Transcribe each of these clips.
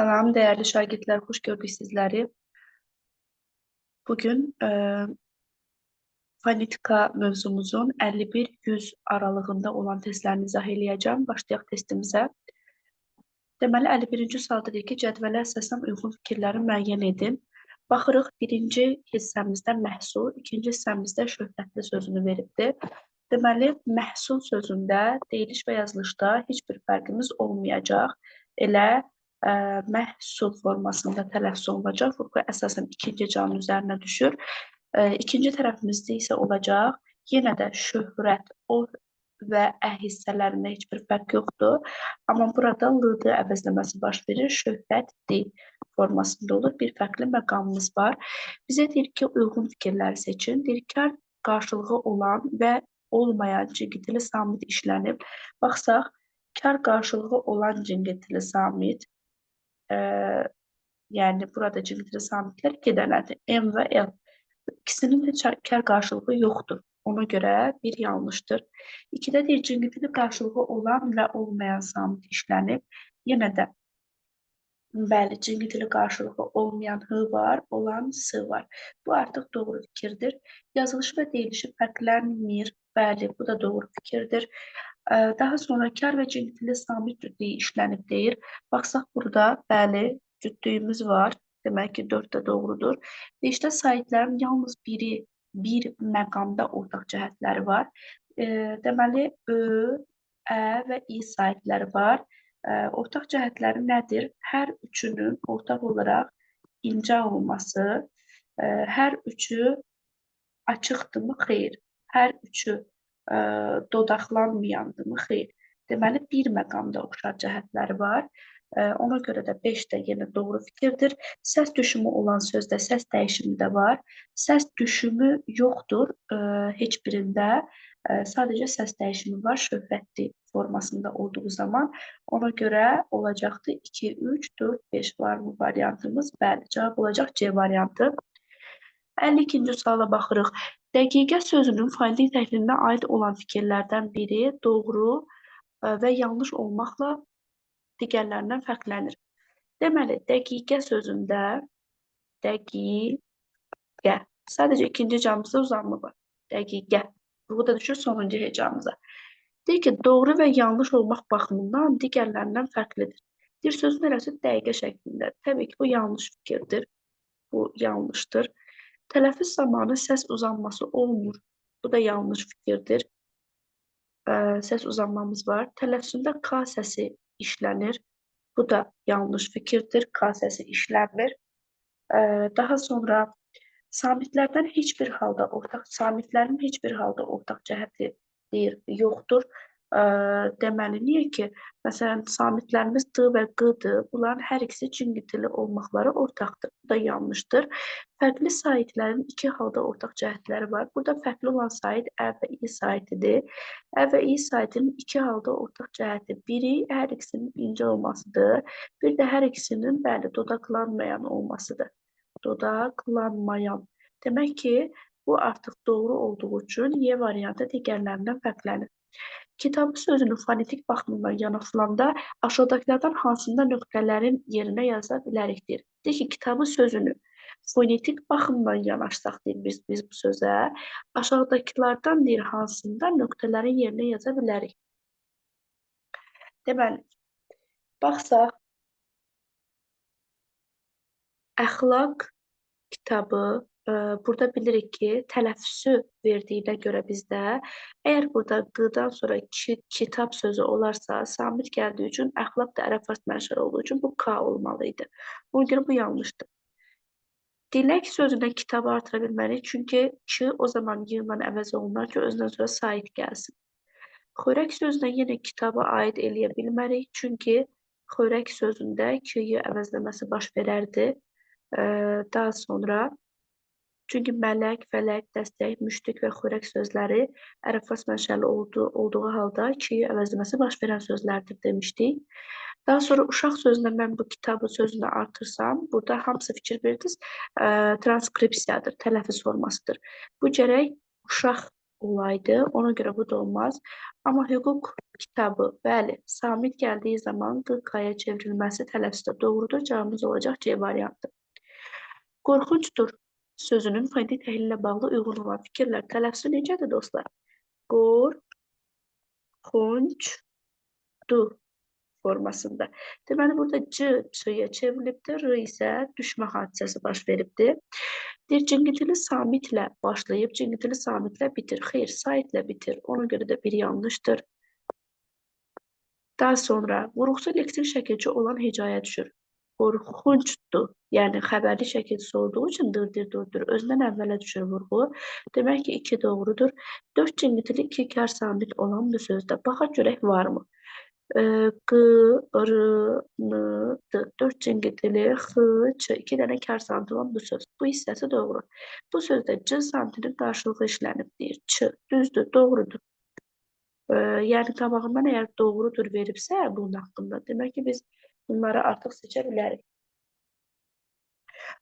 Salam, değerli şagirdler, hoş gördük sizləri. Bugün fonetika mövzumuzun 51-100 aralığında olan testlərini izah eləyəcəm. Başlayaq testimizə. Deməli, 51-ci sualda deyir ki, cədvələ əsasən uyğun fikirləri müəyyən edin. Baxırıq, birinci hissəmizdə məhsul, ikinci hissəmizdə şöhrətli sözünü veribdir. Deməli, məhsul sözündə deyiliş və yazılışda heç bir fərqimiz olmayacaq. Elə məhsul formasında tələffüz olunacaq. Vurğu əsasən ikinci canın üzərinə düşür. İkinci tərəfimizdə isə olacaq. Yenə də şöhrət, o və ə hissələrində heç bir fərq yoxdur. Amma burada l-dı əvəzləməsi baş verir. Şöhrət-di formasında olur. Bir fərqli məqamımız var. Bizə deyir ki, uyğun fikirləri seçin. Deyir ki, qarşılığı olan və olmayan cingitili samit işlənib. Baxsaq, kar qarşılığı olan cingitili samit, yəni burada cingitili samitlər iki dənədir. M və L. İkisinin də kar qarşılığı yoxdur. Ona görə bir yanlışdır. İkidə deyir, cingitili qarşılığı olan və olmayan samit işlənib. Yenə də bəli, cingitili qarşılığı olmayan hı var, olan sı var. Bu artıq doğru fikirdir. Yazılışı və deyilişi fərqlənmir. Bəli, bu da doğru fikirdir. Daha sonra kar və cingitili samit cütlüyü işlənib deyir. Baxsaq burada, bəli, cütlüyümüz var. Demək ki, 4 də doğrudur. Deyişdə saitlərin yalnız biri bir məqamda ortaq cəhətləri var. Deməli, ö, ə və i saitləri var. Ortaq cəhətləri nədir? Hər üçünün ortaq olaraq incə olması, hər üçü açıqdırmı? Xeyr. Hər üçü dodaqlanmayandırmı? Xeyr. Deməli, bir məqamda oxşar cəhətləri var. Ona görə də 5 də yenə doğru fikirdir. Səs düşümü olan sözdə səs dəyişimi də var. Səs düşümü yoxdur heç birində. Sadəcə səs dəyişimi var şöhrətli formasında olduğu zaman. Ona görə olacaqdır 2, 3, 4, 5 var mı variantımız? Bəli, cavab olacaq C variantı. 52-ci suala baxırıq. Dəqiqə sözünün fonetik təklifinə aid olan fikirlərdən biri doğru və yanlış olmaqla digərlərindən fərqlənir. Deməli, dəqiqə sözündə dəqiqə. Sadəcə ikinci hecamızda uzanma var. Dəqiqə. Bu da düşür sonuncu hecamıza. Deyir ki, doğru və yanlış olmaq baxımından digərlərindən fərqlidir. Deyir, sözün arası dəqiqə şəklində. Təbii ki, bu yanlış fikirdir. Bu yanlışdır. Tələffüz zamanı səs uzanması olmur. Bu da yanlış fikirdir. Səs uzanmamız var. Tələffüzündə K səsi işlənir. Bu da yanlış fikirdir. K səsi işlənmir. Daha sonra samitlərin heç bir halda ortaq cəhəti deyir, yoxdur. Deməli, niyə ki, məsələn, samitlərimiz D və Q'dır. Bunların hər ikisi cingitili olmaqları ortaqdır. Bu da yanlışdır. Fərqli saitlərin iki halda ortaq cəhətləri var. Burada fərqli olan sait ə və i saitidir. Ə və i saitinin iki halda ortaq cəhəti. Biri hər ikisinin incə olmasıdır. Bir də hər ikisinin, bəli, dodaqlanmayan olmasıdır. Dodaqlanmayan. Demək ki, bu artıq doğru olduğu üçün Y variantı digərlərindən fərqlənir. Kitabı sözünün fonetik baxımından yanaşılanda aşağıdakılardan hansında nöqtələrin yerinə yaza bilərikdir? Deyir ki, kitabı sözünü fonetik baxımdan yanaşsaq deyir biz bu sözə, aşağıdakılardan deyir hansında nöqtələrin yerinə yaza bilərik? Deməli, baxsaq, əxlaq kitabı, burada bilirik ki, tələffüzü verdiyinə görə bizdə, əgər burada qıdan sonra kitab sözü olarsa, samit gəldiyi üçün, əxlaq da ərəb fars mənşəli olduğu üçün bu K olmalıydı. Ona görə bu yanlışdır. Dilək sözündən kitabı artıra bilməliyik, çünki ki o zaman yığla əvəz olunar ki, özündən sonra sait gəlsin. Xörək sözündən yenə kitaba aid eləyə bilmərik, çünki xörək sözündə ki-yi əvəzləməsi baş verərdi. Daha sonra çünki mələk, fələk, dəstək, müştük və xörək sözləri ərəb fars mənşəli olduğu halda ki-yi əvəzləməsi baş verən sözlərdir demişdik. Daha sonra uşaq sözündən mən bu kitabı sözünü artırsam, burada hamısı fikir verdiniz, transkripsiyadır, tələffüz formasıdır. Bu gərək uşaq olaydı. Ona görə bu da olmaz. Amma hüquq kitabı, bəli, samit gəldiyi zaman qı-qaya çevrilməsi tələffüzdə doğrudur. Cavabımız olacaq C variantı. Qorxuncdur sözünün fonetik təhlili ilə bağlı uyğun olan fikirlər tələffüzü necədir dostlar? Qorxuncdur formasında. Deməli, burada C, Ç'ya çevrilibdir, R isə düşmə hadisəsi baş veribdir. Deyir, cingiltili samitlə başlayıb, cingiltili samitlə bitir. Xeyr, saitlə bitir. Ona görə də bir yanlışdır. Daha sonra vurğusu leksik şəkilçi olan hecaya düşür. Qorxuncdur. Yəni, xəbərli şəkilçisi olduğu üçün dır. Özündən əvvələ düşür vurğu. Demək ki, 2 doğrudur. 4 cingiltili 2 kar samit olan bu sözdə. Baxaq görək varmı? Qırınıdı. 4 cingiltili X, Ç, 2 dənə kar samiti olan bu söz. Bu hissəsi doğru. Bu sözdə C samitinin qarşılığı işlənib deyir. Ç, düzdür, doğrudur. Yəni qabağından əgər doğrudur veribsə bunun haqqında, demək ki, biz bunları artıq seçə bilərik.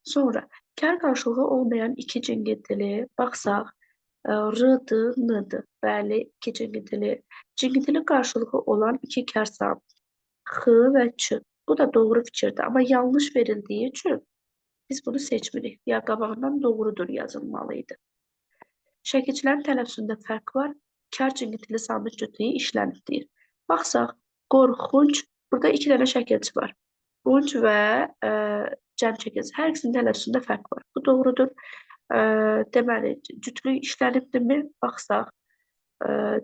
Sonra kar qarşılığı olmayan 2 cingiltili baxsaq, R-dır, N-dır. Bəli, 2 cingiltili. Cingiltili qarşılığı olan 2 kar samit. X və Ç. Bu da doğru fikirdir. Amma yanlış verildiyi üçün biz bunu seçmirik. Ya qabağından doğrudur yazılmalıydı. Şəkilçilərin tələffüzündə fərq var. Kar cingiltili samit cütlüyü işlənib deyir. Baxsaq, qorxunc. Burada 2 dənə şəkilçi var. Qunc və cəm çəkilsi. Hər ikisinin tələffüzündə fərq var. Bu doğrudur. Deməli, cütlük işlənibdirmi? Baxsaq,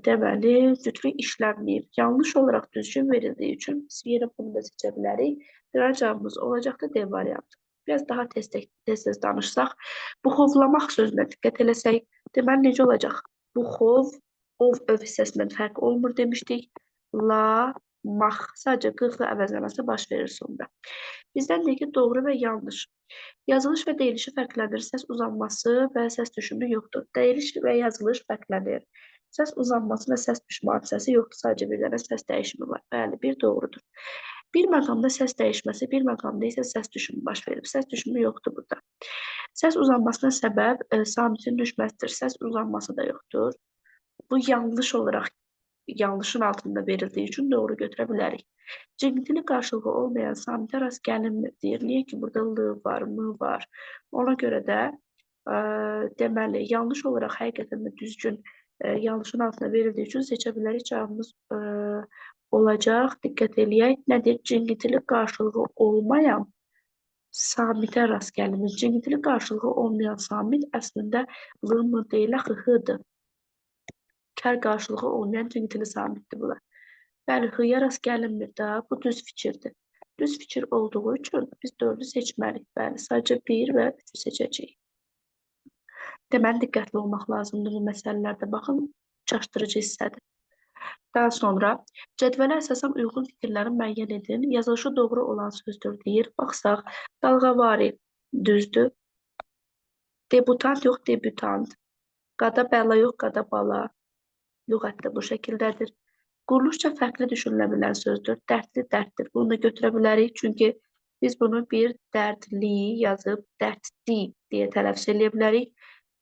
deməli, cütlük işlənməyib. Yanlış olaraq düzgün verildiyi üçün biz yenə bunu da seçə bilərik. Deməli, cavabımız olacaqdır D variantı. Biraz daha tez-tez danışsaq, buxovlamaq sözünə diqqət eləsək, deməli, necə olacaq? Buxov, ov hissəsindən fərq olmur demişdik. La, max. Sadəcə qıqla əvəzləməsi baş verir sonunda. Bizdən deyir ki, doğru və yanlış. Yazılış və deyilişi fərqlənir. Səs uzanması və səs düşümü yoxdur. Deyiliş və yazılış fərqlənir. Səs uzanması və səs düşmə hadisəsi yoxdur. Sadəcə bir dənə səs dəyişimi var. Bəli, bir doğrudur. Bir məqamda səs dəyişməsi, bir məqamda isə səs düşümü baş verib. Səs düşümü yoxdur burada. Səs uzanmasına səbəb samitin düşməsidir. Səs uzanması da yoxdur. Bu yanlış olaraq yanlışın altında verildiyi üçün doğru götürə bilərik. Cingiltili qarşılığı olmayan samitə rast gəlinmir deyir. Niyə ki, burada L var, M var. Ona görə də deməli, yanlış olaraq həqiqətən də düzgün yanlışın altında verildiyi üçün seçə bilərik. Cavabımız olacaq. Diqqət eləyək. Nədir? Cingiltili qarşılığı olmayan samitə rast gəlinmir. Cingiltili qarşılığı olmayan samit əslində L, M deyil, X-dır. Kar qarşılığı olmayan cingiltili samitdir bunlar. Bəli, X-ya rast gəlinmir də, bu düz fikirdir. Düz fikir olduğu üçün biz 4-ü seçməliyik. Bəli, sadəcə 1 və 3-ü seçəcəyik. Deməli, diqqətli olmaq lazımdır bu məsələlərdə. Baxın, çaşdırıcı hissədir. Daha sonra, cədvələ əsasən uyğun fikirlərin müəyyən edin. Yazılışı doğru olan sözdür deyir. Baxsaq, dalğavari düzdür. Debutant yox, debütant. Qada bəla yox, qada bala. Lüğətdə bu şəkildədir. Quruluşca fərqli düşünülə bilən sözdür. Dərdli, dərddir. Bunu da götürə bilərik. Çünki biz bunu bir dərdli yazıb, dərddi deyə tələffüz edə bilərik.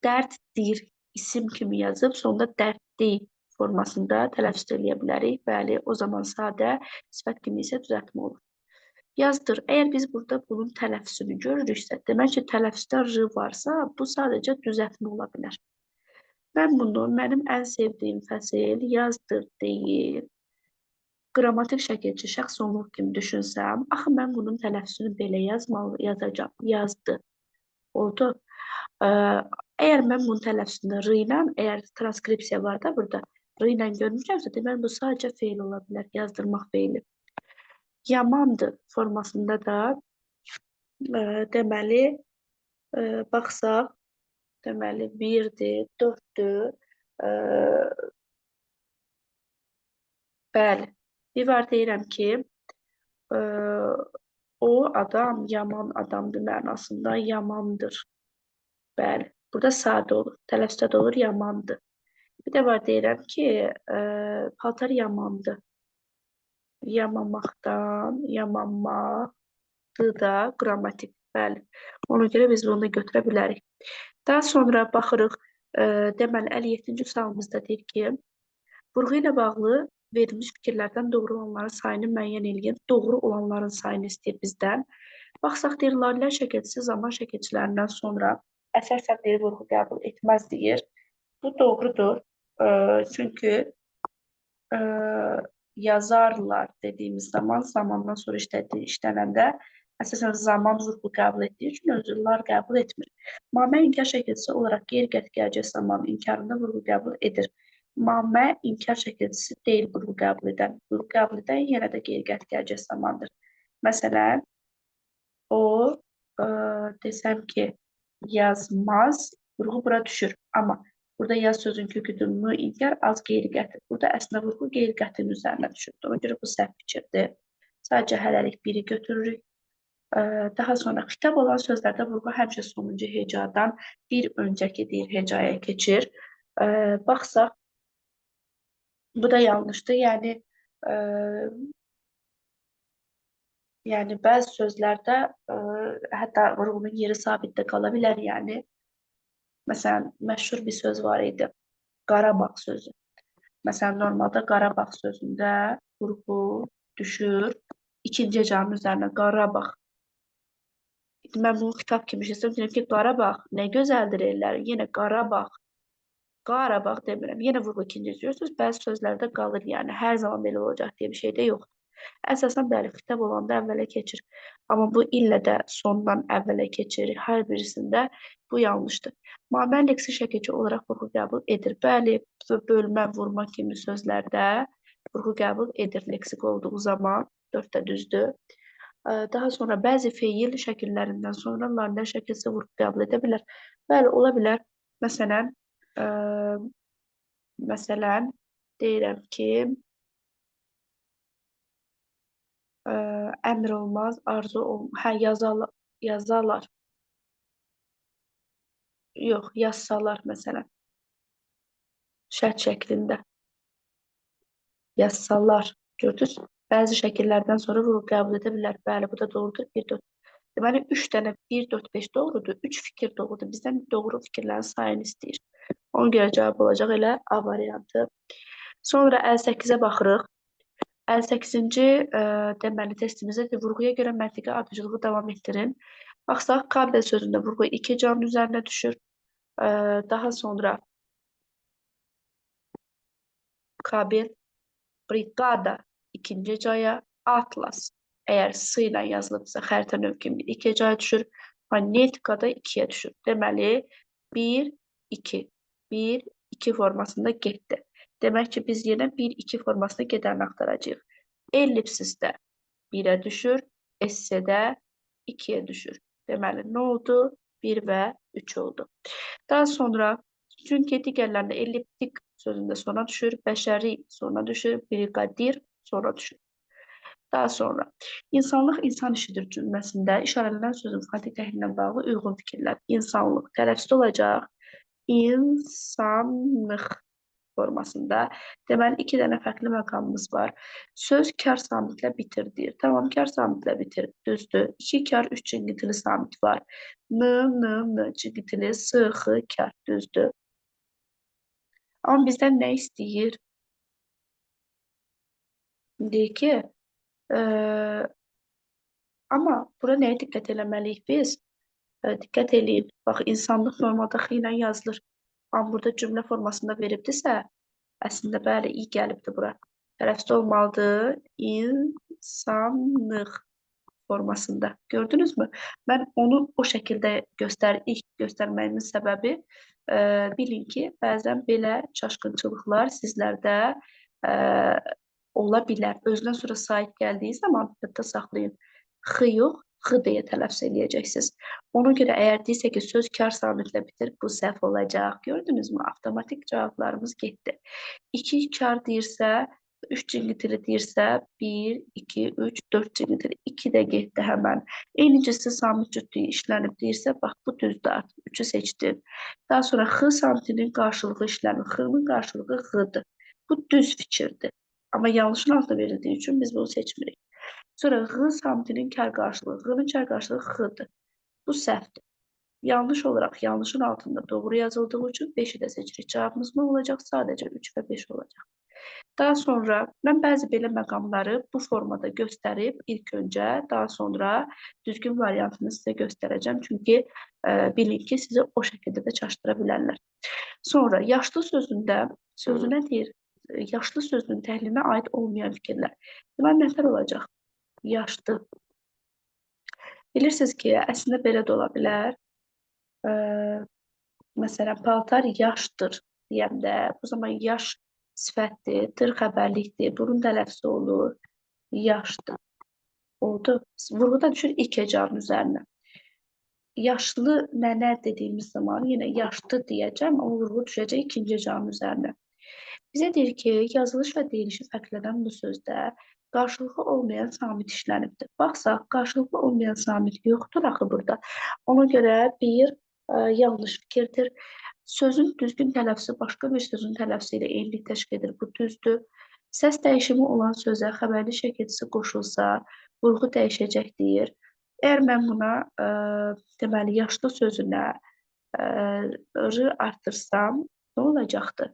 Dərddir isim kimi yazıb, sonunda dərddi formasında tələffüz edə bilərik. Bəli, o zaman sadə, sifət kimi isə düzəltmə olur. Yazdır. Əgər biz burada bunun tələffüzünü görürüksə, demək ki, tələffüzdə R varsa, bu sadəcə düzəltmə ola bilər. Mən bunu mənim ən sevdiyim fəsil yazdır deyil. Qrammatik şəkilçi şəxs onluq kimi düşünsəm, axı mən bunun tələffüzünü belə yazacağam. Yazdı. Oldu. Əgər mən bunun tələffüzünü R ilə, əgər transkripsiya var da burada, R ilə görmüşəmsə, deməli bu sadəcə feil ola bilər, yazdırmaq feili. Yamandır formasında da deməli, baxsaq, deməli 1-dir, 4-dür. Bəli, bir var deyirəm ki, o adam yaman adamdır mənasında yamandır. Bəli, burada sadə olur, tələffüzdə də olur yamandır. Bir də var deyirəm ki, paltar yamandır. Yamamakdan, yamanmaqdır da qrammatik. Bəli, ona görə biz bunu da götürə bilərik. Daha sonra baxırıq, Deməli, 57-ci sualımızda deyir ki, vurğu ilə bağlı verilmiş fikirlərdən doğru olanların sayını müəyyən edin. Doğru olanların sayını istəyir bizdən. Baxsaq deyir, Layihələr şəkilçisi zaman şəkilçilərindən sonra əsasən deyir, vurğu qəbul etməz deyir. Bu doğrudur. Çünki yazarlar dediyimiz zaman zamandan sonra işlənəndə əsasən zaman vurğu qəbul etdiyi üçün özürlər qəbul etmir. Mamə inkar şəkilçisi olaraq qeyri-qəti zamanın inkarında vurğu qəbul edir. Mamə inkar şəkilçisi deyil vurğu qəbul edən. Vurğu qəbul edən yenə də qeyri-qəti zamandır. Məsələn, o desəm ki, yazmaz, vurğu bura düşür. Amma burada yaz sözün köküdür, mü, inkar, az qeyri-qəti. Burada əslində vurğu qeyri-qətinin üzərinə düşür. Ona görə bu səhv fikirdir. Sadəcə hələlik biri götürürük. Daha sonra xitab olan sözlərdə vurğu həmişə sonuncu hecadan bir öncəki deyir hecaya keçir. Baxsaq, bu da yanlışdır. Yəni bəzi sözlərdə hətta vurğunun yeri sabit də qala bilər. Yəni məsələn, məşhur bir söz var idi. Qarabağ sözü. Məsələn, normalda Qarabağ sözündə vurğu düşür ikinci hecanın üzərinə Qarabağ. Mən bunu kitab kimi deyirəm ki, Qarabağ nə gözəldir ellər. Yenə Qarabağ. Qarabağ demirəm. Yenə vurğu ikinci görürsünüz. Bəzi sözlərdə qalır. Yəni hər zaman belə olacaq deyə bir şey də yoxdur. Əsasən bəli, xitab olanda əvvələ keçir. Amma bu illə də sondan əvvələ keçir. Hər birisində bu yanlışdır. Mamən leksi şəkilçi olaraq vurğu qəbul edir. Bəli, bölmə, vurma kimi sözlərdə vurğu qəbul edir leksik olduğu zaman. 4 də düzdür. Daha sonra bəzi feil şəkillərindən sonra layihələr şəkilçisi vurğu qəbul edə bilər. Bəli, ola bilər. Məsələn, deyirəm ki, əmr olmaz, arzu olmaz. Yazarlar. Yox, yazsalar məsələn. Şərt şəklində. Yazsalar. Gördünüz? Bəzi şəkillərdən sonra vurğu qəbul edə bilər. Bəli, bu da doğrudur. 1, 4. Deməli, 3 dənə 1, 4, 5 doğrudur. 3 fikir doğrudur. Bizdən doğru fikirlərin sayını istəyir. Ona görə cavab olacaq elə A variantı. Sonra 58-ə baxırıq. 58-ci deməli testimizdə vurğuya görə məntiqi ardıcılığı davam etdirin. Baxsaq, kabel sözündə vurğu 2 canın üzərinə düşür. Daha sonra kabel, brigada ikinci caya, atlas əgər S ilə yazılıbsa xəritə növ kimi 2 caya düşür. Manyetikada 2-yə düşür. Deməli, 1, 2. 1, 2 formasında getdi. Demək ki, biz yenə 1, 2 formasında gedəni axtaracağıq. Ellipsisdə 1-ə düşür, SC-də 2-yə düşür. Deməli, nə oldu? 1 və 3 oldu. Daha sonra, çünki digərlərində elliptik sözündə sona düşür, bəşəri sona düşür, briqadir sona düşür. Daha sonra, insanlıq insan işidir cümləsində işarələnən sözün fonetik təhlilinə bağlı uyğun fikirlər. İnsanlıq tələffüzdə olacaq. İnsanlıq formasında. Deməli, 2 dənə fərqli məqamımız var. Söz kar samitlə bitir deyir. Tamam, kar samitlə bitir. Düzdür. 2 kar, 3 cingitili samit var. M, cingitili, sıxı, kar. Düzdür. Amma bizdən nə istəyir? Deyir ki, amma bura nəyə diqqət eləməliyik biz? Diqqət eləyin. Bax, insanlıq normalda x ilə yazılır. Amma burada cümlə formasında veribdirsə, əslində bəli, i gəlibdir bura. Tələffüzdə olmalıdır. İnsanlıq formasında. Gördünüzmü? Mən onu o şəkildə ilk göstərməyimin səbəbi bilin ki, bəzən belə çaşqınçılıqlar sizlərdə ola bilər. Özünə sonra sahib gəldiyi zaman diqqətdə saxlayın. X yox, x deyə tələffüz edəcəksiniz. Ona görə əgər deyirsə ki, söz kar samitlə bitir, bu səhv olacaq. Gördünüzmü? Avtomatik cavablarımız getdi. 2 kar deyirsə, 3 cingitili deyirsə, 1, 2, 3, 4 cingitili, 2 də getdi həmən. Eynincisi samit cütlüyü işlənib deyirsə, bax, bu düzdür, artıq 3-ü seçdin. Daha sonra x samitinin qarşılığı işlənib, x-ın qarşılığı x-dır. Bu düz fikirdir. Amma yanlışın altında verildiyi üçün biz bunu seçmirik. Sonra x samitinin kar qarşılığı, x-ın kar qarşılığı x-dır. Bu səhvdir. Yanlış olarak yanlışın altında doğru yazıldığı için 5'i de seçirik. Cevabımız ne olacak? Sadece 3 ve 5 olacak. Daha sonra mən bəzi belə məqamları bu formada göstərib ilk öncə, daha sonra düzgün variantını sizə göstərəcəm. Çünki bilin ki, sizi o şəkildə də çaşdıra bilərlər. Sonra yaşlı sözündə sözünə deyir, yaşlı sözünün təhlilinə aid olmayan fikirlər. Deməli, nətər olacaq? Yaşlı. Bilirsiniz ki, əslində belə də ola bilər. Məsələn, paltar yaşdır deyəndə, bu zaman yaş sifətdir, tır xəbərlikdir, bunun tələffüzü olur, yaşdır. Oldu. Vurğu da düşür ilk hecanın üzərinə. Yaşlı nənə dediyimiz zaman yenə yaşlı deyəcəm, amma vurğu düşəcək ikinci hecanın üzərinə. Bizə deyir ki, yazılış və deyilişi fərqlənən bu sözdə qarşılıqlı olmayan samit işlənibdir. Baxsaq, qarşılıqlı olmayan samit yoxdur axı burada. Ona görə bir yanlış fikirdir. Sözün düzgün tələffüzü başqa bir sözün tələffüzü ilə eynilik təşkil edir. Bu düzdür. Səs dəyişimi olan sözə xəbərli şəkilçisi qoşulsa, vurğu dəyişəcəkdir. Əgər mən buna deməli yaşlı sözünə r artırsam, nə olacaqdır?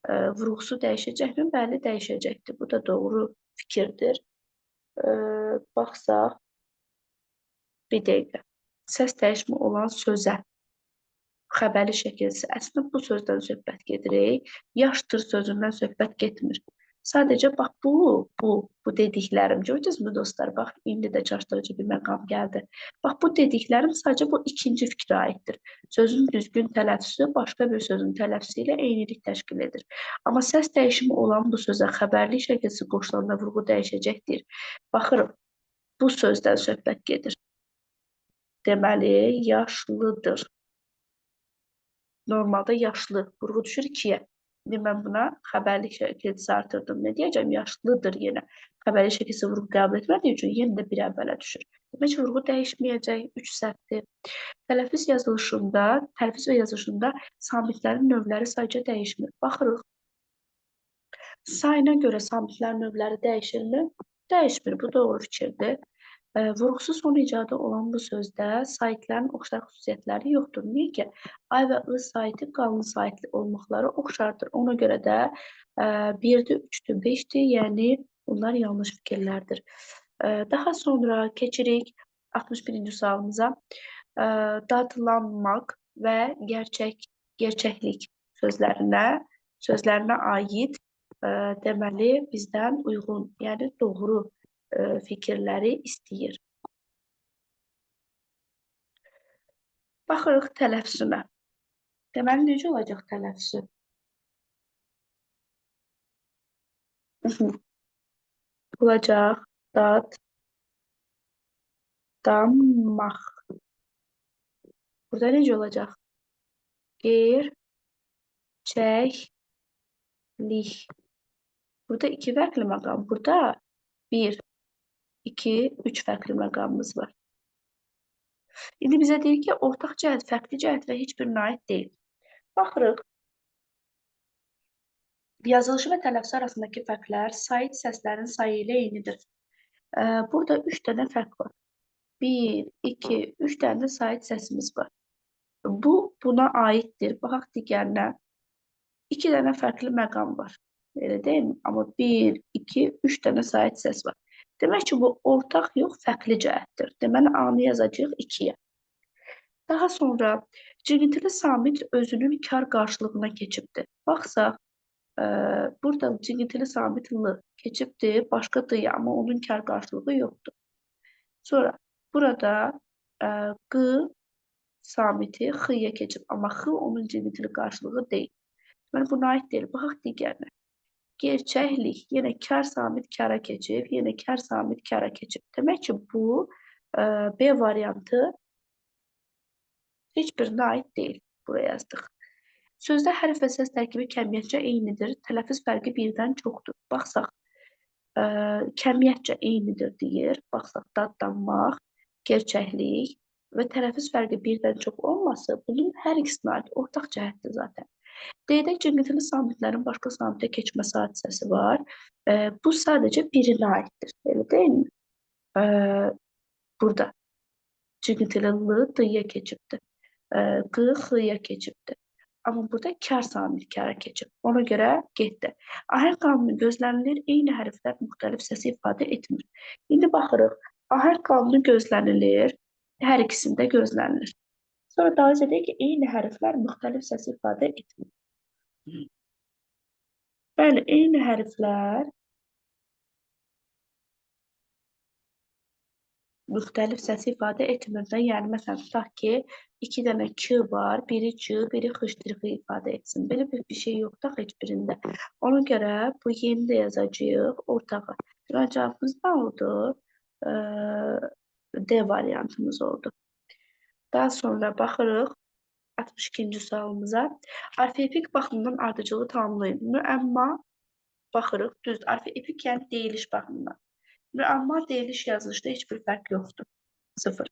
Vurğusu dəyişəcəkmi? Bəli, dəyişəcəkdir. Bu da doğru fikirdir. Baxsaq, bir dəqiqə. Səs dəyişimi olan sözə xəbərli şəkilsi. Əslində bu sözdən söhbət gedirik. Yaşdır sözündən söhbət getmir. Sadəcə bax bu dediklərim. Gördünüzmü dostlar? Bax indi də çaşdırıcı bir məqam gəldi. Bax bu dediklərim sadəcə bu ikinci fikrə aiddir. Sözün düzgün tələffüzü başqa bir sözün tələffüzü ilə eynilik təşkil edir. Amma səs dəyişimi olan bu sözə xəbərli şəkilsi qoşulanda vurğu dəyişəcəkdir. Baxırıq, bu sözdən söhbət gedir. Deməli, yaşlıdır. Normalda yaşlı, vurğu düşür 2-yə. İndi mən buna xəbərli şəkilsi artırdım. Nə deyəcəm? Yaşlıdır yenə. Xəbərli şəkilsi vurğu qəbul etmədiyi üçün yenə də bir əvvələ düşür. Demək ki, vurğu dəyişməyəcək, 3 səhvdir. Tələffüz və yazılışında samitlərin növləri sayca dəyişmir. Baxırıq. Sayına görə samitlərin növləri dəyişirmi? Dəyişmir, bu doğru fikirdir. Vurğusu son icadı olan bu sözdə saitlərin oxşar xüsusiyyətləri yoxdur. Niyə ki? Ay və I saiti qalın saitli olmaqları oxşardır. Ona görə də 1-dir, 3-dür, 5-dir, yəni bunlar yanlış fikirlərdir. Daha sonra keçirik 61-ci sualımıza. Dadlanmaq və gerçəklik sözlərinə aid deməli bizdən uyğun, yəni doğru fikirləri istəyir. Baxırıq tələffüzünə. Deməli, necə olacaq tələffüzü? Olacaq dadmaq. Burada necə olacaq? Gerçəklik. Burada 2 fərqli məqam. Burada 1, 2, 3 fərqli məqamımız var. İndi bizə deyir ki, ortaq cəhət, fərqli cəhət və heç birinə aid deyil. Baxırıq. Yazılışı və tələffüzü arasındakı fərqlər sait səslərin sayı ilə eynidir. Burada 3 dənə fərq var. 1, 2, 3 dənə də sait səsimiz var. Bu, buna aiddir. Baxaq digərinə. 2 dənə fərqli məqam var. Elə deyil mi? Amma 1, 2, 3 dənə sait səs var. Demək ki, bu ortaq yox, fərqli cəhətdir. Deməli, A-nı yazacağıq 2-yə. Daha sonra cigintili samit özünün kar qarşılığına keçibdir. Baxsaq, burada cigintili samit L keçibdir, başqa D, amma onun kar qarşılığı yoxdur. Sonra burada Q samiti X-yə keçib, amma X onun cigintili qarşılığı deyil. Deməli, buna aid deyil. Baxaq digərinə. Gerçəklik, yenə kar samit kara keçib, yenə kar samit kara keçib. Demək ki, bu B variantı heç birinə aid deyil. Buraya yazdıq. Sözdə hərf və səs tərkibi kəmiyyətcə eynidir. Tələffüz fərqi birdən çoxdur. Baxsaq, kəmiyyətcə eynidir deyir. Baxsaq, dadlanmaq, gerçəklik və tələffüz fərqi birdən çox olması bunun hər ikisinə aid ortaq cəhətdir zaten. D-də cingiltili samitlərin başqa samitə keçməsi hadisəsi var. Bu sadəcə birinə aiddir. Elə deyil mi? Burada cingiltili L D-yə keçibdir. Q X-ya keçibdir. Amma burada kar samil kara keçib. Ona görə getdi. Ahəng qanunu gözlənilir. Eyni hərflər müxtəlif səsi ifadə etmir. İndi baxırıq. Ahəng qanunu gözlənilir. Hər ikisində gözlənilir. Sonra daha önce deyək ki, eyni hərflər müxtəlif səsi ifadə etmir. Bəli, eyni hərflər müxtəlif səsi ifadə etmir də. Yəni, məsələn, tutaq ki, 2 dənə Q var, biri C, biri xışdırğı ifadə etsin. Belə bir şey yoxdur heç birində. Ona görə bu yeni də yazacağıq ortağa. Deməli, cavabımız nə oldu? D variantımız oldu. Daha sonra baxırıq 62-ci sualımıza. Orfoepik baxımdan ardıcılı tamamlayın. Müəmma baxırıq, düz. Orfoepik yəni deyiliş baxımından. Müəmma deyiliş yazılışda heç bir fərq yoxdur. 0.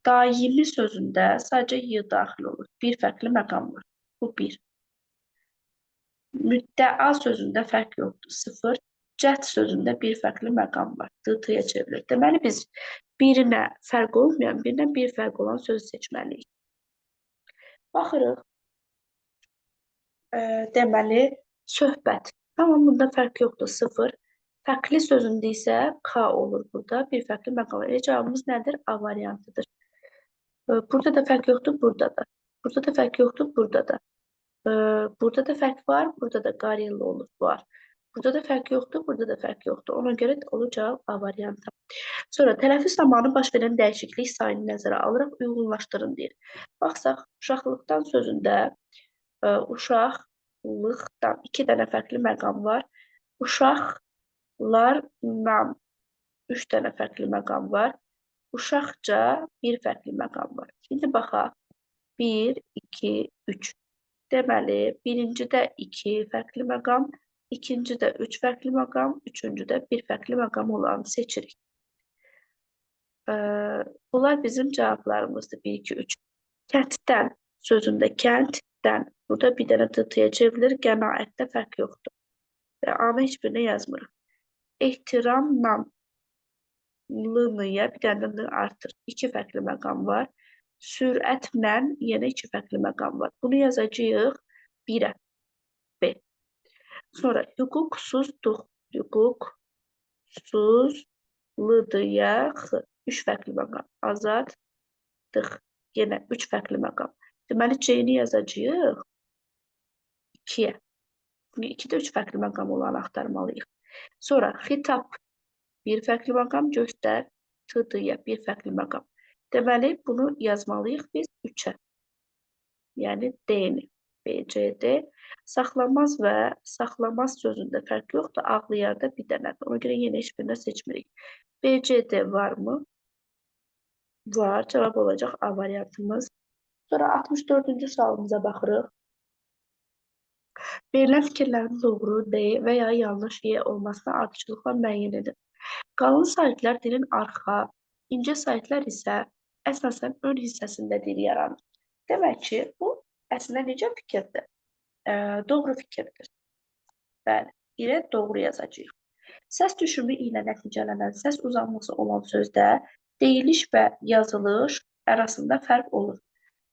Daimi sözündə sadəcə y daxil olur. Bir fərqli məqam var. Bu 1. Müddəa sözündə fərq yoxdur. 0. Cəhd sözündə bir fərqli məqam var. D-ya çevrilir. Deməli, biz birinə fərq olmayan, birinə bir fərq olan söz seçməliyik. Baxırıq. Deməli, söhbət. Tamam, bunda fərq yoxdur. 0. Fərqli sözündə isə K olur burada. Bir fərqli məqam var. Cavabımız nədir? A variantıdır. Burada da fərq yoxdur, burada da. Burada da fərq yoxdur, burada da. Burada da fərq var, burada da qariyəli olur, var. Burada da fərq yoxdur, burada da fərq yoxdur. Ona görə olur cavab A variantı. Sonra tələffüz zamanı baş verən dəyişiklik sayını nəzərə alaraq uyğunlaşdırın deyir. Baxsaq, uşaqlıqdan sözündə uşaqlıqdan 2 dənə fərqli məqam var. Uşaqlardan 3 dənə fərqli məqam var. Uşaqca bir fərqli məqam var. Şimdi baxaq. 1, 2, 3. Deməli, birincidə 2 fərqli məqam, ikincidə 3 fərqli məqam, üçüncüdə bir fərqli məqam olanı seçirik. Bunlar bizim cavablarımızdır. 1, 2, 3. Kənddən sözündə kənddən. Burada bir dənə D-ya çevrilir. Qənaətdə fərq yoxdur. Və A-nı heç birinə yazmırıq. Ehtiramla L-ya bir dənə də artır. 2 fərqli məqam var. Sürətlə yenə 2 fərqli məqam var. Bunu yazacağıq 1-ə. B. Sonra hüquqsuzluq. Hüquqsuzluğa 3 fərqli məqam. Azadlıq. Yenə 3 fərqli məqam. Deməli, C-ni yazacağıq 2-yə. Çünki 2-də 3 fərqli məqam olanı axtarmalıyıq. Sonra xitab. Bir fərqli məqam göstər, T-ya bir fərqli məqam. Deməli, bunu yazmalıyıq biz 3-ə. Yəni D-ni. B, C, D. Saxlamaz və saxlamaz sözündə fərq yoxdur. Ağlayarda bir dənədir. Ona görə yenə heç birinə seçmirik. B, C, D varmı? Var. Cavab olacaq A variantımız. Sonra 64-cü sualımıza baxırıq. Verilən fikirlərin doğru, D və ya yanlış Y olmasına ardıcılıqla müəyyən edin. Qalın saytlar dilin arxa, incə saytlar isə əsasən ön hissəsində dil yaranır. Demək ki, bu əslində necə fikirdir? Doğru fikirdir. Bəli, ilə doğru yazacağıq. Səs düşümü ilə nəticələnən səs uzanması olan sözdə deyiliş və yazılış arasında fərq olur.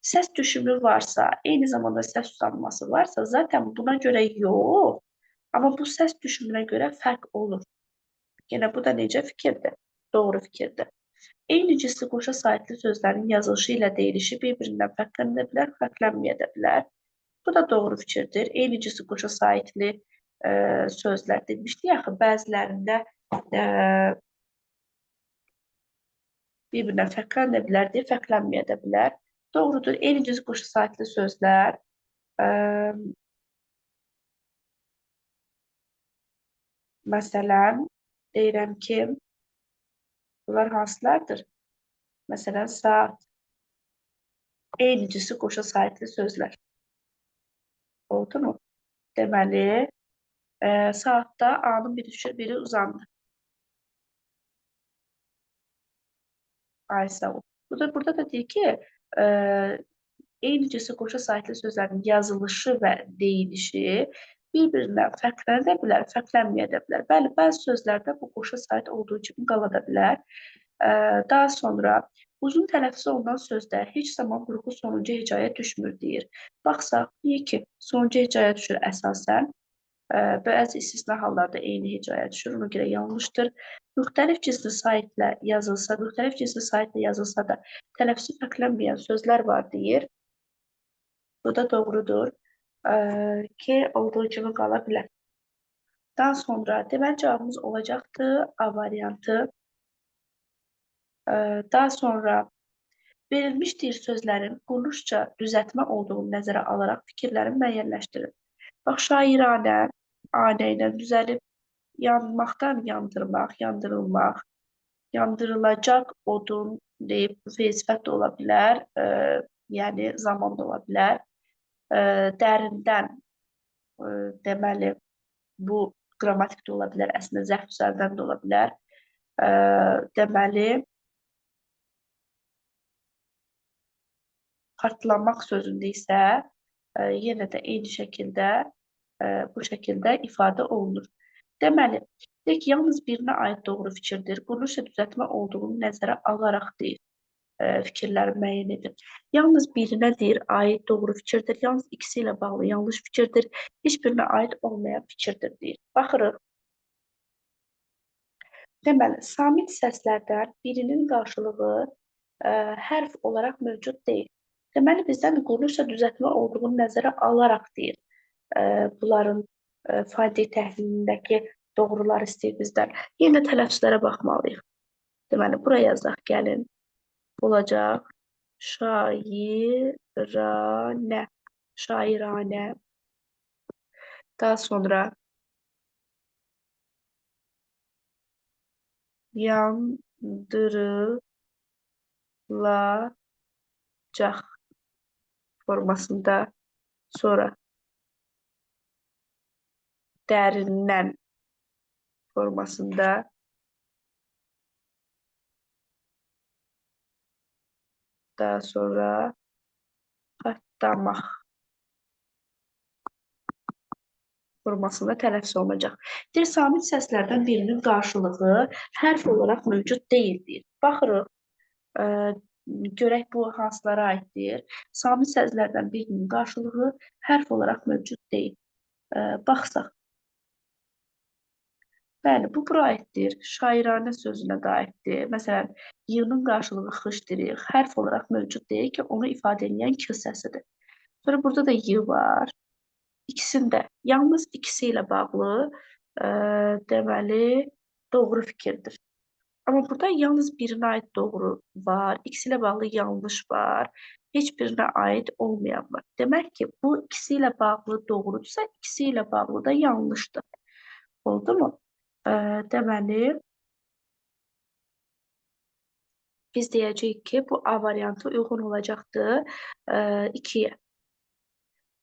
Səs düşümü varsa, eyni zamanda səs uzanması varsa, zaten buna görə yox, amma bu səs düşümünə görə fərq olur. Yenə bu da necə fikirdir? Doğru fikirdir. Eyni cinsli qoşa sahibli sözlərin yazılışı ilə deyilişi bir-birindən fərqlənə bilər, fərqlənməyə də bilər. Bu da doğru fikirdir. Eyni cinsli qoşa sahibli sözlər demişdik axı, bəzilərində bir-birindən fərqlənə bilər deyə fərqlənməyə də bilər. Doğrudur. Eyni cinsli qoşa sahibli sözlər məsələn, deyirəm ki, bunlar hansılardır? Məsələn, saat. Eyni cinsli qoşa sahibli sözlər. Oldu mu? Deməli, saatda A-nın biri uzandı. Ay sağ ol. Burada da deyir ki, eyni cinsli qoşa sahibli sözlərin yazılışı və deyilişi bir-birindən fərqlənə də bilər, fərqlənməyə də bilər. Bəli, bəzi sözlərdə bu qoşa sahib olduğu kimi qala da bilər. Daha sonra Uzun tələffüz olunan sözdə heç zaman vurğu sonuncu hecaya düşmür deyir. Baxsaq, niyə ki, sonuncu hecaya düşür əsasən. Bəzi istisna hallarda eyni hecaya düşür, ona görə yanlışdır. Müxtəlif cinsli saitlə yazılsa da tələffüzü fərqlənməyən sözlər var deyir. Bu da doğrudur ki, olduğu kimi qala bilər. Daha sonra deməli cavabımız olacaqdır A variantı. Daha sonra verilmiş deyir sözlərin quruluşca düzəltmə olduğunu nəzərə alaraq fikirlərini müəyyənləşdirin. Bax, şairanə, anə ilə düzəlib, yanmaqdan yandırmaq, yandırılmaq, yandırılacaq odun deyib sifət də ola bilər, yəni zaman da ola bilər. Dərindən deməli bu qrammatik də ola bilər, əslində zərf üzərindən də ola bilər. Deməli partlamaq sözündə isə yenə də eyni şəkildə bu şəkildə ifadə olunur. Deməli, deyək ki, yalnız birinə aid doğru fikirdir. Quruluşla düzəltmə olduğunu nəzərə alaraq deyir. Fikirləri müəyyən edin. Yalnız birinə deyir, aid doğru fikirdir. Yalnız ikisi ilə bağlı yanlış fikirdir. Heç birinə aid olmayan fikirdir deyir. Baxırıq. Deməli, samit səslərdən birinin qarşılığı hərf olaraq mövcud deyil. Deməli, bizdən quruluşla düzəltmə olduğunu nəzərə alaraq deyir. Bunların fonetik təhlilindəki doğrular istəyir bizdən. Yenə tələffüzlərə baxmalıyıq. Deməli, buraya yazaq, gəlin. Olacaq şairanə, şairanə. Daha sonra yandırılacaq formasında, sonra dərindən formasında, daha sonra partlamaq formasında tələffüz olunacaq. Deyir, samit səslərdən birinin qarşılığı hərf olaraq mövcud deyildir. Baxırıq, görək bu hansılara aiddir. Samit səslərdən birinin qarşılığı hərf olaraq mövcud deyil. Baxsaq. Bəli, bu bura aiddir. Şairanə sözünə də aiddir. Məsələn, y-nın qarşılığı xışdır. Hərf olaraq mövcud deyil ki, onu ifadə edən k səsidir. Sonra burada da y var. İkisində, yalnız ikisi ilə bağlı deməli doğru fikirdir. Amma burada yalnız birinə aid doğru var, ikisi ilə bağlı yanlış var, heç birinə aid olmayan var. Demək ki, bu ikisi ilə bağlı doğrudursa, ikisi ilə bağlı da yanlışdır. Oldu mu? Deməli, biz deyəcəyik ki, bu A variantı uyğun olacaqdır 2-yə.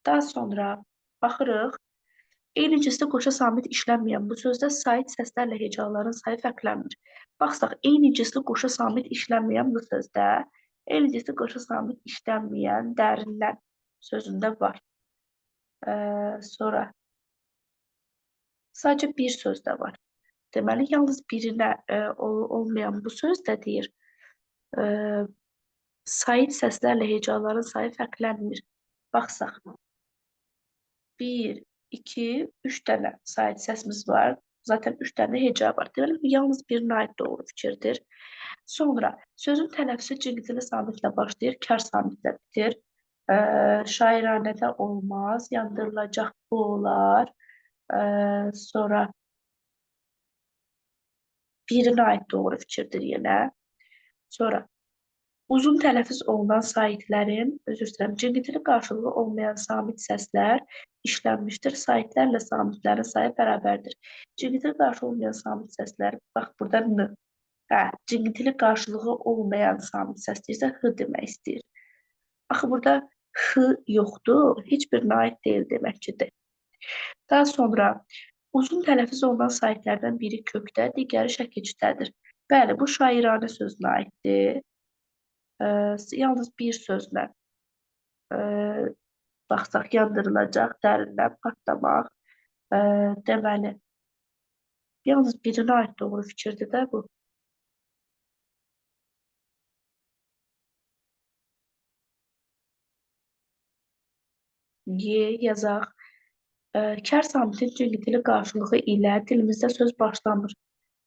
Daha sonra baxırıq. Eyni cinsli qoşa samit işlənməyən bu sözdə sait səslərlə hecaların sayı fərqlənmir. Baxsaq, eyni cinsli qoşa samit işlənməyən bu sözdə eyni cinsli qoşa samit işlənməyən dərindən sözündə var. Sonra sadəcə bir sözdə var. Deməli, yalnız birinə olmayan bu söz də deyir, sait səslərlə hecaların sayı fərqlənmir. Baxsaq, 1, 2, 3 dənə sait səsimiz var. Zaten 3 dənə heca var. Deməli, bu yalnız birinə aid doğru fikirdir. Sonra sözün tələffüzü cingitili samitlə başlayır, kar samitlə bitir. Şairanədə olmaz, yandırılacaq bu olar. Sonra birinə aid doğru fikirdir yenə. Sonra uzun tələffüz olunan saitlərin, özür istəyirəm, cingitili qarşılığı olmayan samit səslər işlənmişdir. Saitlərlə samitlərin sayı bərabərdir. Cingitili qarşılığı olmayan samit səslər, bax burada n. Cingitili qarşılığı olmayan samit səs deyirsə, h demək istəyir. Axı burada h yoxdur, heç birinə aid deyil deməkçidir. Daha sonra uzun tələffüz olunan saitlərdən biri kökdə, digəri şəkilçidədir. Bəli, bu şairanə sözünə aiddir. Yalnız bir sözlə baxsaq, yandırılacaq, dərindən partlamaq. Deməli, yalnız birinə aid doğru fikirdir də bu. Y yazaq. Kər samitin cingitili qarşılığı ilə dilimizdə söz başlamır.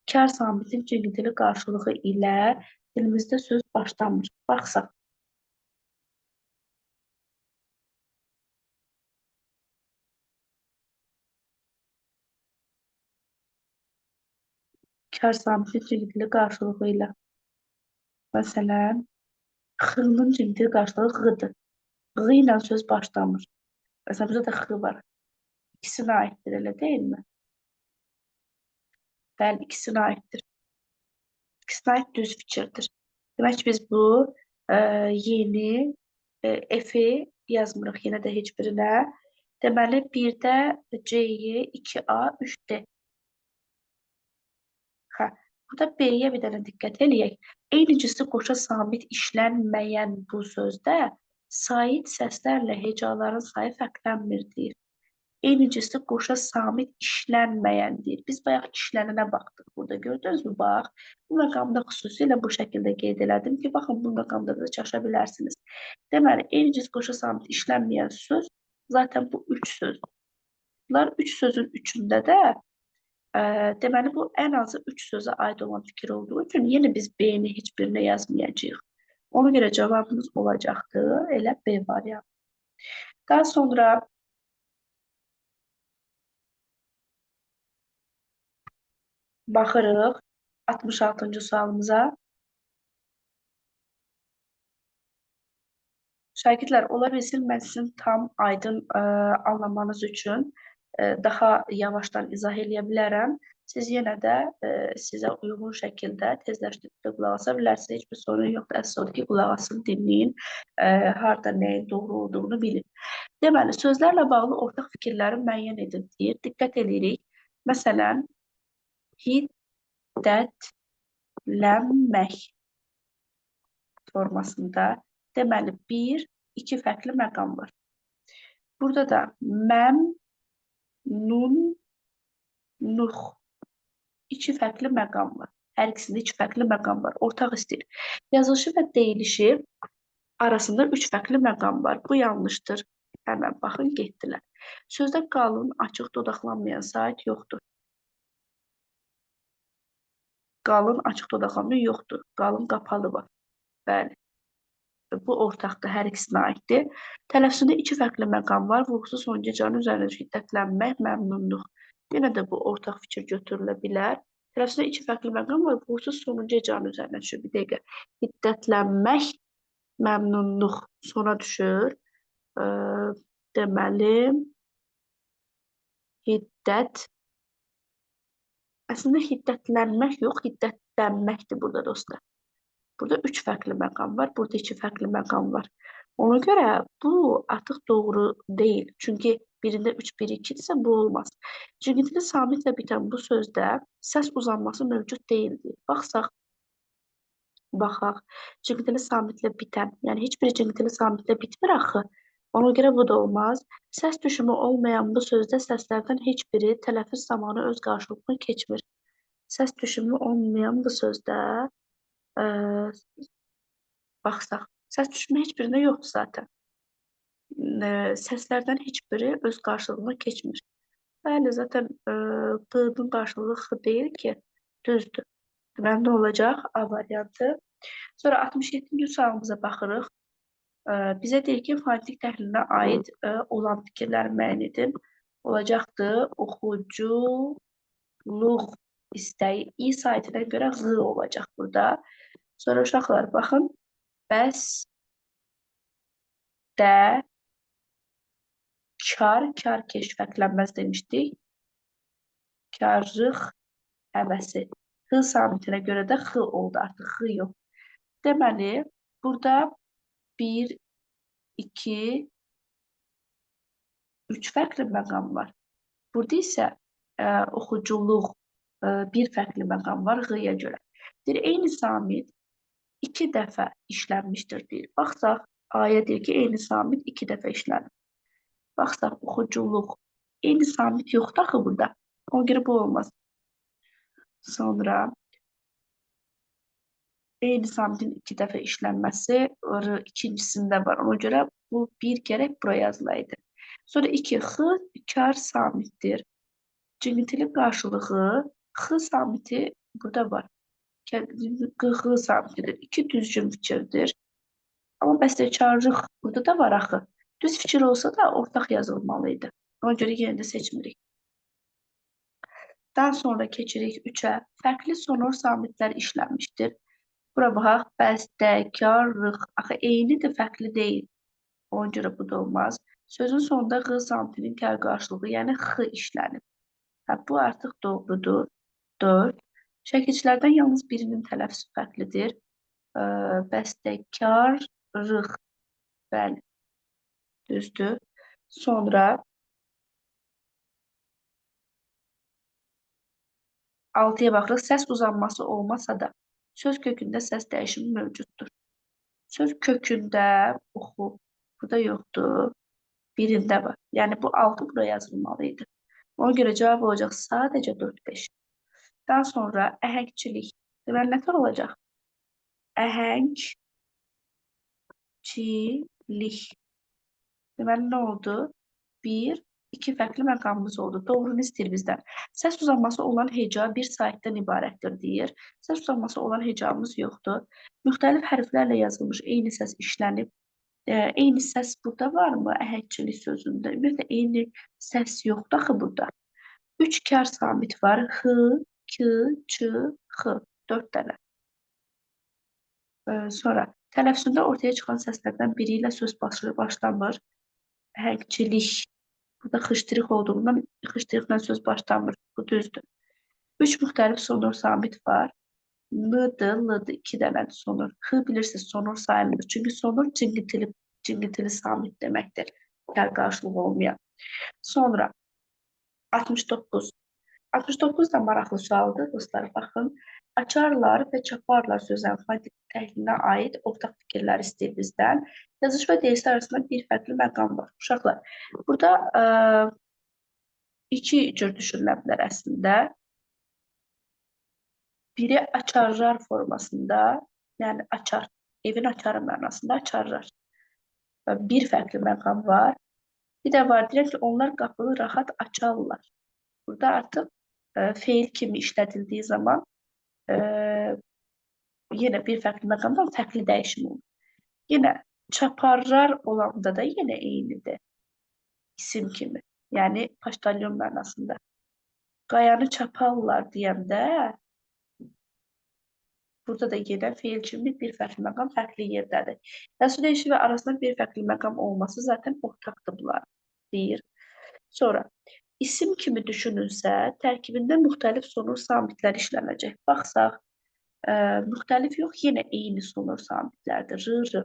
Kər samitin cingitili qarşılığı ilə dilimizdə söz başlamır. Baxsaq. Kər samitin cingitili qarşılığı ilə. Məsələn, xının cingitili qarşılığı xıdır. Ğı ilə söz başlamır. Məsələn, burada da xı var. İkisinə aiddir, elə deyilmi? Bəli, ikisinə aiddir. İkisinə aid düz fikirdir. Demək ki, biz bu yeni F-i yazmırıq yenə də heç birinə. Deməli, 1-də C-yi, 2A, 3D. Hə, burada B-yə bir dənə diqqət eləyək. Eyni cüsü qoşa samit işlənməyən bu sözdə sait səslərlə hecaların sayı fərqlənmir deyir. Eyni cüsü qoşa samit işlənməyəndir. Biz bayaq işlənənə baxdıq burada. Gördünüz mü? Bax, bu məqamda xüsusilə bu şəkildə qeyd elədim ki, baxın, bu məqamda da çaşa bilərsiniz. Deməli, eyni cüsü qoşa samit işlənməyən söz zaten bu 3 söz. Bunlar 3 sözün üçündə də deməli, bu ən azı 3 sözə aid olan fikir olduğu üçün yenə biz B-ni heç birinə yazmayacağıq. Ona görə cavabımız olacaqdır. Elə B variantı. Daha sonra baxırıq 66-cı sualımıza. Şagirdlər, ola bilsin, mən sizin tam aydın anlamanız üçün daha yavaşdan izah eləyə bilərəm. Siz yenə də sizə uyğun şəkildə tezləşdirib qulaq asa bilərsiniz. Heç bir sorun yoxdur. Əsas odur ki, qulaq asın, dinləyin, harada nəyin doğru olduğunu bilin. Deməli, sözlərlə bağlı ortaq fikirləri müəyyən edin deyir. Diqqət edirik. Məsələn, hiddətlənmək formasında deməli, 1, 2 fərqli məqam var. Burada da məmnunluq 2 fərqli məqam var. Hər ikisində 2 fərqli məqam var. Ortaq istəyir. Yazılışı və deyilişi arasında 3 fərqli məqam var. Bu yanlışdır. Həmən baxın, getdilər. Sözdə qalın, açıq, dodaqlanmayan sait yoxdur. Qalın, açıq, dodaqlanmayan yoxdur. Qalın, qapalı var. Bəli. Bu ortaqdır, hər ikisinə aiddir. Tələffüzündə 2 fərqli məqam var. Vurğusu sonuncu hecanın üzərində şiddətlənmək, məmnunluq. Yenə də bu ortaq fikir götürülə bilər. Tələffüzündə 2 fərqli məqam var. Vurğusu sonuncu hecanın üzərində düşür. Bir dəqiqə. Hiddətlənmək, məmnunluq sona düşür. Deməli, hiddət. Əslində hiddətlənmək yox, hiddətlənməkdir burada dostlar. Burada 3 fərqli məqam var, burada 2 fərqli məqam var. Ona görə bu artıq doğru deyil. Çünki birində 3, 1, 2-dirsə bu olmaz. Cingitili samitlə bitən bu sözdə səs uzanması mövcud deyildir. Baxsaq, baxaq. Cingitili samitlə bitən, yəni heç bir cingitili samitlə bitmir axı. Ona görə bu da olmaz. Səs düşümü olmayan bu sözdə səslərdən heç biri tələffüz zamanı öz qarşılığını keçmir. Səs düşümü olmayan bu sözdə baxsaq, səs düşümü heç birində yoxdur zaten. Səslərdən heç biri öz qarşılığına keçmir. Bəli, zaten q'nın qarşılığı x deyil ki, düzdür. Deməli, nə olacaq? A variantı. Sonra 67-ci sualımıza baxırıq. Bizə deyir ki, fonetik təhlilinə aid olan fikirləri müəyyən edin. Olacaqdır, oxuculuq istəyi i saytına görə ğ olacaq burada. Sonra uşaqlar baxın. Bəs də kar keş fərqlənməz demişdik. Karlıq həvəsi. X samitinə görə də x oldu artıq. X yox. Deməli, burada 1, 2, 3 fərqli məqam var. Burada isə oxuculuq bir fərqli məqam var ğ-ya görə. Deyir, eyni samit 2 dəfə işlənmişdir deyir. Baxsaq, A-ya deyir ki, eyni samit 2 dəfə işlənir. Baxsaq, oxuculuq. Eyni samit yoxdur axı burada. Ona görə bu olmaz. Sonra eyni samitin 2 dəfə işlənməsi ikincisində var. Ona görə bu bir gərək buraya yazılaydı. Sonra 2. X kar samitdir. Cingiltili qarşılığı X samiti burada var. X samitidir. 2 düzgün fikirdir. Amma bəstəkarlıq burada da var axı. Düz fikir olsa da ortaq yazılmalıydı. Ona görə yenə də seçmirik. Daha sonra keçirik 3-ə. Fərqli sonor samitlər işlənmişdir. Bura baxaq, bəstəkarlıq. Axı eynidir, fərqli deyil. Ona görə bu da olmaz. Sözün sonunda X samitinin kar qarşılığı, yəni X işlənib. Hə, bu artıq doğrudur. 4. Şəkilçilərdən yalnız birinin tələffüzü fərqlidir. Bəstəkarlıq. Bəli, düzdür. Sonra 6-ya baxırıq. Səs uzanması olmasa da söz kökündə səs dəyişimi mövcuddur. Söz kökündə oxu. Burada yoxdur. Birində var. Yəni bu 6 buraya yazılmalıydı. Ona görə cavab olacaq sadəcə 4-5. Daha sonra əhəngçilik. Deməli, nə tər olacaq? Əhəngçilik. Deməli, nə oldu? 1, 2 fərqli məqamımız oldu. Doğrunu istəyir bizdən. Səs uzanması olan heca bir saitdən ibarətdir deyir. Səs uzanması olan hecamız yoxdur. Müxtəlif hərflərlə yazılmış eyni səs işlənib. Eyni səs burada varmı? Əhəngçilik sözündə. Ümumiyyətlə, eyni səs yoxdur axı burada. 3 kar samit var. X, K, Ç, X. 4 dənə. Sonra tələffüzündə ortaya çıxan səslərdən biri ilə söz başlamır. Əhəngçilik. Burada xıştırıq olduğundan xıştırıqla söz başlamır. Bu düzdür. 3 müxtəlif sonor samit var. L-dır, L-dır. 2 dənədir sonor. X bilirsiniz, sonor sayılmır. Çünki sonor cingiltili samit deməkdir. Kar qarşılığı olmayan. Sonra 69. 69 da maraqlı sualdır, dostlar. Baxın. Açarlar və çaparlar sözlərin fonetik təhlilinə aid ortaq fikirlər istəyir bizdən. Yazış və deyişlər arasında bir fərqli məqam var. Uşaqlar, burada iki cür düşünülə bilər əslində. Biri açarlar formasında, yəni açar, evin açarı mənasında açarlar. Bir fərqli məqam var. Bir də var, deyirəm ki, onlar qapını rahat açarlar. Burada artıq feil kimi işlədildiği zaman yenə bir fərqli məqamdan fərqli dəyişim olur. Yenə çaparlar olanda da yenə eynidir. İsim kimi. Yəni paştalyon mənasında. Qayanı çaparlar deyəndə burada da yenə feil kimi bir fərqli məqam fərqli yerdədir. Yazı dəyişi və arasında bir fərqli məqam olması zaten ortaqdır bunlar. 1. Sonra isim kimi düşünülsə, tərkibində müxtəlif sonor samitlər işlənəcək. Baxsaq, müxtəlif yox, yenə eyni sonor samitlərdir. R.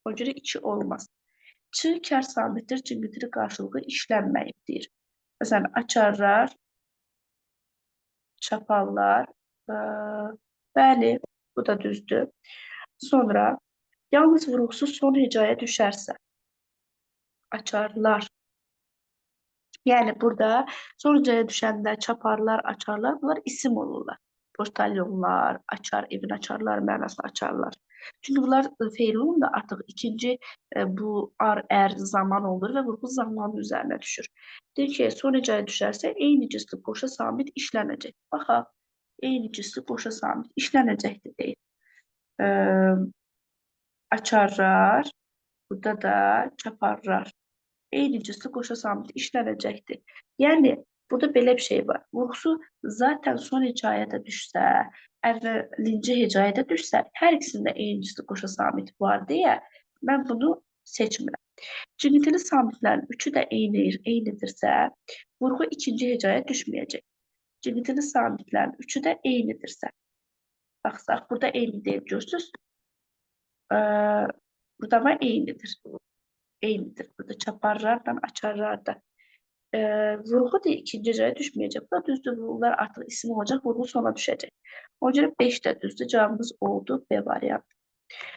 O görə 2 olmaz. Ç kar samitdir, cingiltili qarşılığı işlənməyibdir. Məsələn, açarlar, çaparlar. Bəli, bu da düzdür. Sonra yalnız vurğusuz son hecaya düşərsə, açarlar. Yəni burada son hecaya düşəndə çaparlar, açarlar, bunlar isim olurlar. Poştalyonlar, açar, evin açarlar, mənasında açarlar. Çünki bunlar feil olunda artıq ikinci bu ar, zaman olur və vurğu zamanın üzərinə düşür. Deyir ki, son hecaya düşərsə eyni cinsli qoşa samit işlənəcək. Baxaq, eyni cinsli qoşa samit işlənəcəkdir deyir. Açarlar, burada da çaparlar. Eyni cinsli qoşa samit işlənəcəkdir. Yəni, burada belə bir şey var. Vurğusu zaten son hecaya da düşsə, əvvəlinci hecaya da düşsə, hər ikisində eyni cinsli qoşa samit var deyə mən bunu seçmirəm. Cingiltili samitlərin üçü də eynidirsə, vurğu ikinci hecaya düşməyəcək. Cingiltili samitlərin üçü də eynidirsə. Baxsaq, burada eyni deyil, görürsünüz. Burada ama eynidir. Eynidir. Burada çaparlarla açarlar da. Vurğu da ikinci hecaya düşməyəcək. Bu da düzdür. Bunlar artıq isim olacaq. Vurğu sona düşəcək. Ona görə 5 də düzdür. Cavabımız oldu B variantı.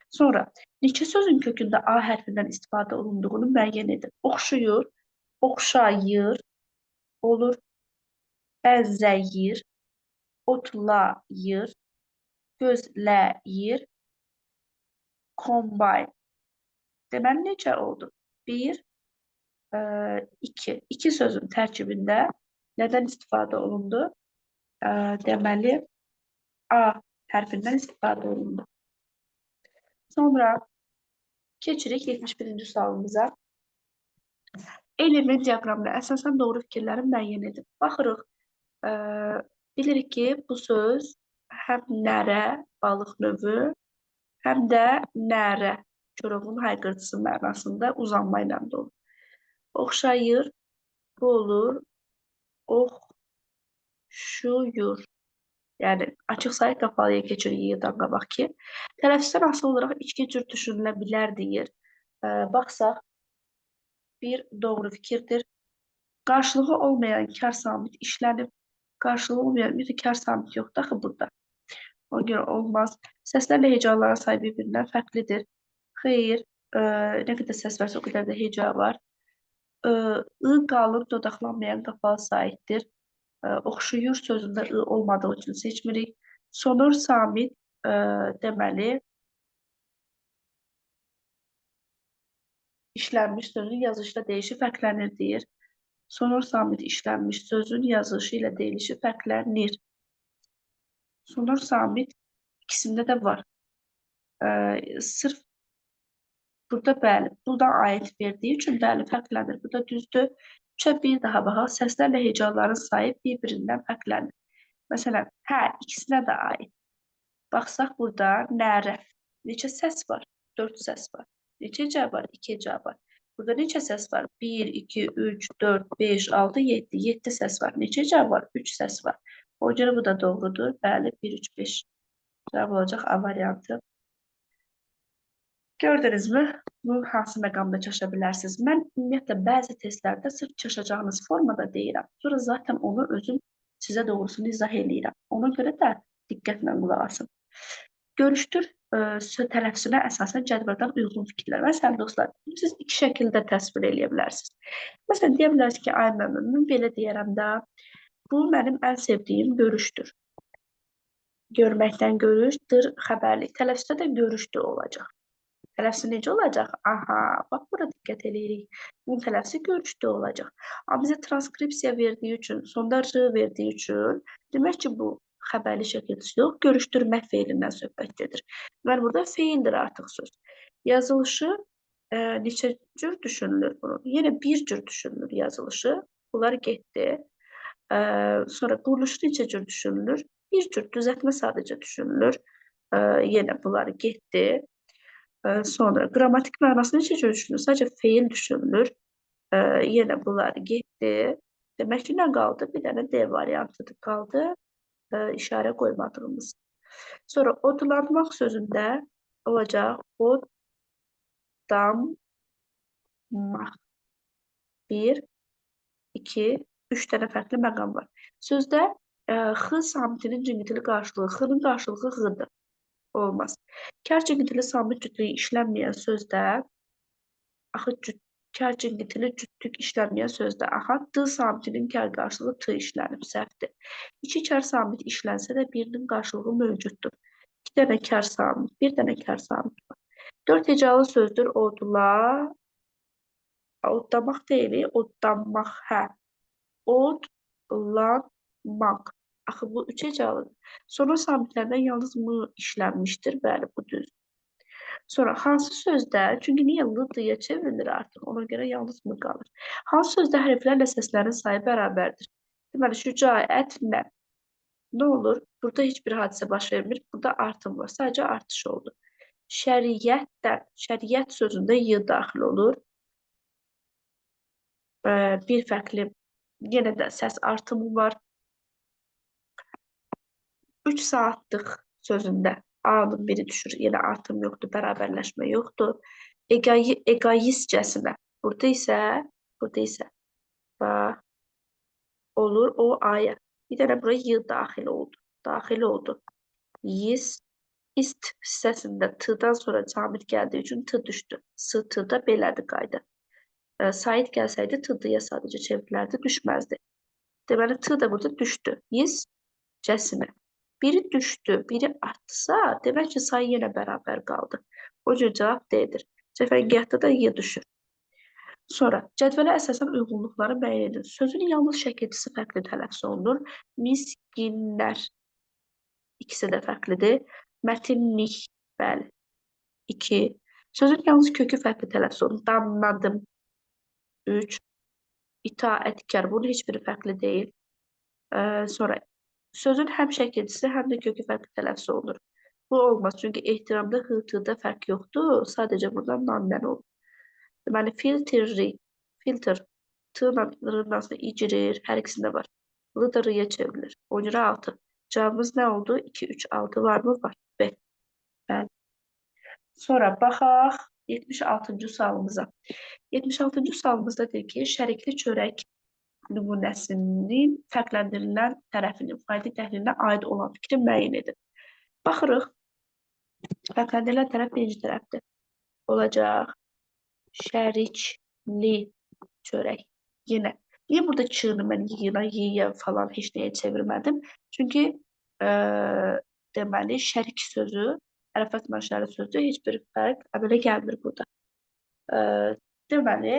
Sonra neçə sözün kökündə A hərfindən istifadə olunduğunu müəyyən edin. Oxşuyur, oxşayır, olur, bənzəyir, otlayır, gözləyir, combine. Deməli necə oldu? 1, 2. İki sözün tərkibində nədən istifadə olundu? Deməli, A hərfindən istifadə olundu. Sonra keçirik 71-ci sualımıza. Element diaqramına əsasən doğru fikirləri müəyyən edin. Baxırıq, bilirik ki, bu söz həm nərə, balıq növü, həm də nərə, Koroğlunun hayqırtısı mənasında uzanma ilə də olur. Oxşayır, bu olur, oxşuyur. Yəni, açıq sayı qapalıya keçir y-dan qabaq ki. Tələffüzdən asılı olaraq iki cür düşünülə bilər deyir. Baxsaq, bir doğru fikirdir. Qarşılığı olmayan kar samit işlənib. Qarşılığı olmayan bir kar samit yoxdur axı burada. Ona görə olmaz. Səslərlə hecaların sayı bir-birindən fərqlidir. Xeyr, nə qədər səs varsa o qədər də heca var. I qalın dodaqlanmayan qapalı saitdir. Oxşuyur sözündə I olmadığı üçün seçmirik. Sonor samit deməli işlənmiş sözün yazışı ilə deyişi fərqlənir deyir. Sonor samit işlənmiş sözün yazışı ilə deyilişi fərqlənir. Sonor samit ikisində də var. Sırf burada bəli, buradan ayet verdiyi üçün bəli fərqlənir. Bu da düzdür. Üçə bir daha baxaq. Səslərlə hecaların sayı bir-birindən fərqlənir. Məsələn, hə, ikisinə də aid. Baxsaq burada nərə. Neçə səs var? 4 səs var. Neçə heca var? 2 heca var. Burada neçə səs var? 1, 2, 3, 4, 5, 6, 7. 7 səs var. Neçə heca var? 3 səs var. O görə bu da doğrudur. Bəli, 1, 3, 5. Cavab olacaq A variantı. Gördünüz mü? Bu hansı məqamda çaşa bilərsiniz? Mən ümumiyyətlə bəzi testlərdə sırf çaşacağınız formada deyirəm. Sonra zaten onu özüm sizə doğrusunu izah eləyirəm. Ona görə də diqqətlə qulaq asın. Görüşdür tələffüzünə əsasən cədvəldən uyğun fikirlər. Məsələn, dostlar, siz iki şəkildə təsvir eləyə bilərsiniz. Məsələn, deyə bilərsiniz ki, ay mən belə deyərəm də, bu mənim ən sevdiyim görüşdür. Görməkdən görüşdür, xəbərlik. Tələffüzdə də görüşdür olacaq. Tələffüzü necə olacaq? Aha, bax bura diqqət eləyirik. Bunun tələffüzü görüşdə olacaq. Amma bizə transkripsiya verdiyi üçün, sonda r verdiyi üçün, demək ki, bu xəbərli şəkildə yox, görüşdürmək feilindən söhbət gedir. Və burada feildir artıq söz. Yazılışı neçə cür düşünülür bunun? Yenə bir cür düşünülür yazılışı. Bunlar getdi. Sonra quruluşu neçə cür düşünülür? Bir cür düzəltmə sadəcə düşünülür. Yenə bunlar getdi. Sonra qrammatik mənası necə düşünülür? Sadəcə feil düşünülür. Yenə bunlar getdi. Demək ki, nə qaldı? Bir dənə D variantıdır qaldı. İşarə qoymadığımız. Sonra odlanmaq sözündə olacaq odlanmaq. 1, 2, 3 dənə fərqli məqam var. Sözdə x samitinin cingitili qarşılığı, x-nın qarşılığı x-dır. Olmaz. Kar cingitili samit cütlüyü işlənməyən sözdə, kar cingitili cütlük işlənməyən sözdə, d samitinin kar qarşılığı t işlənib, səhvdir. 2 kar samit işlənsə də birinin qarşılığı mövcuddur. 2 dənə kar samit, 1 dənə kar samit var. 4 hecalı sözdür, odla, odlamaq deyil, odlanmaq, hə. Odlanmaq. Axı bu 3 hecalıdır. Sonra samitlərdən yalnız m işlənmişdir. Bəli, bu düz. Sonra hansı sözdə, çünki niyə l-dıya çevrilir artıq, ona görə yalnız m qalır. Hansı sözdə hərflərlə səslərin sayı bərabərdir? Deməli, şücaətlə nə olur? Burada heç bir hadisə baş vermir. Burada artım var. Sadəcə artış oldu. Şəriətdən, şəriət sözündə y daxil olur. Bir fərqli, yenə də səs artımı var. 3 saatlıq sözündə A-nın biri düşür, yenə artım yoxdur, bərabərləşmə yoxdur. Egoistcəsinə. Burada isə olur o A-ya. Bir dənə buraya y daxil oldu. Daxil oldu. İst hissəsində t-dan sonra camit gəldiyi üçün t düşdü. S-t-da belədir qayda. Sait gəlsəydi t-dıya sadəcə çevrilərdi, düşməzdi. Deməli, t da burada düşdü. Cəsinə. Biri düşdü, biri artsa, demək ki, sayı yenə bərabər qaldı. O cür cavab D-dir. Cəfəngiyatda da y düşür. Sonra cədvələ əsasən uyğunluqları müəyyən edin. Sözün yalnız şəkilçisi fərqli tələffüz olunur. Miskinlər ikisi də fərqlidir. Mətinlik, bəli, 2. Sözün yalnız kökü fərqli tələffüz olunur. Danladım, 3. İtaətkar, bunun heç biri fərqli deyil. Sonra sözün həm şəkilçisi, həm də kökü fərqli tələffüz olunur. Bu olmaz, çünki ehtiramda, hırtıda fərq yoxdur. Sadəcə buradan nandən olur. Deməli, filtr, tığla rının arasında i girir, hər ikisində var. Lı da rıya çevrilir. O görə 6. Cavabımız nə oldu? 2, 3, 6 var mı? Var. B. Bəli. Sonra baxaq 76-cı sualımıza. 76-cı sualımızda deyir ki, şərikli çörək nümunəsinin fərqləndirilən tərəfinin fayda təhlilinə aid olan fikri müəyyən edin. Baxırıq, fərqləndirilən tərəf birinci tərəfdir. Olacaq şərikli çörək. Yenə. Niyə burada çığını mən yiyə falan heç nəyə çevirmədim? Çünki deməli, şərik sözü, ərəfət mənşəli sözü heç bir fərq əmələ gəlmir burada. Deməli,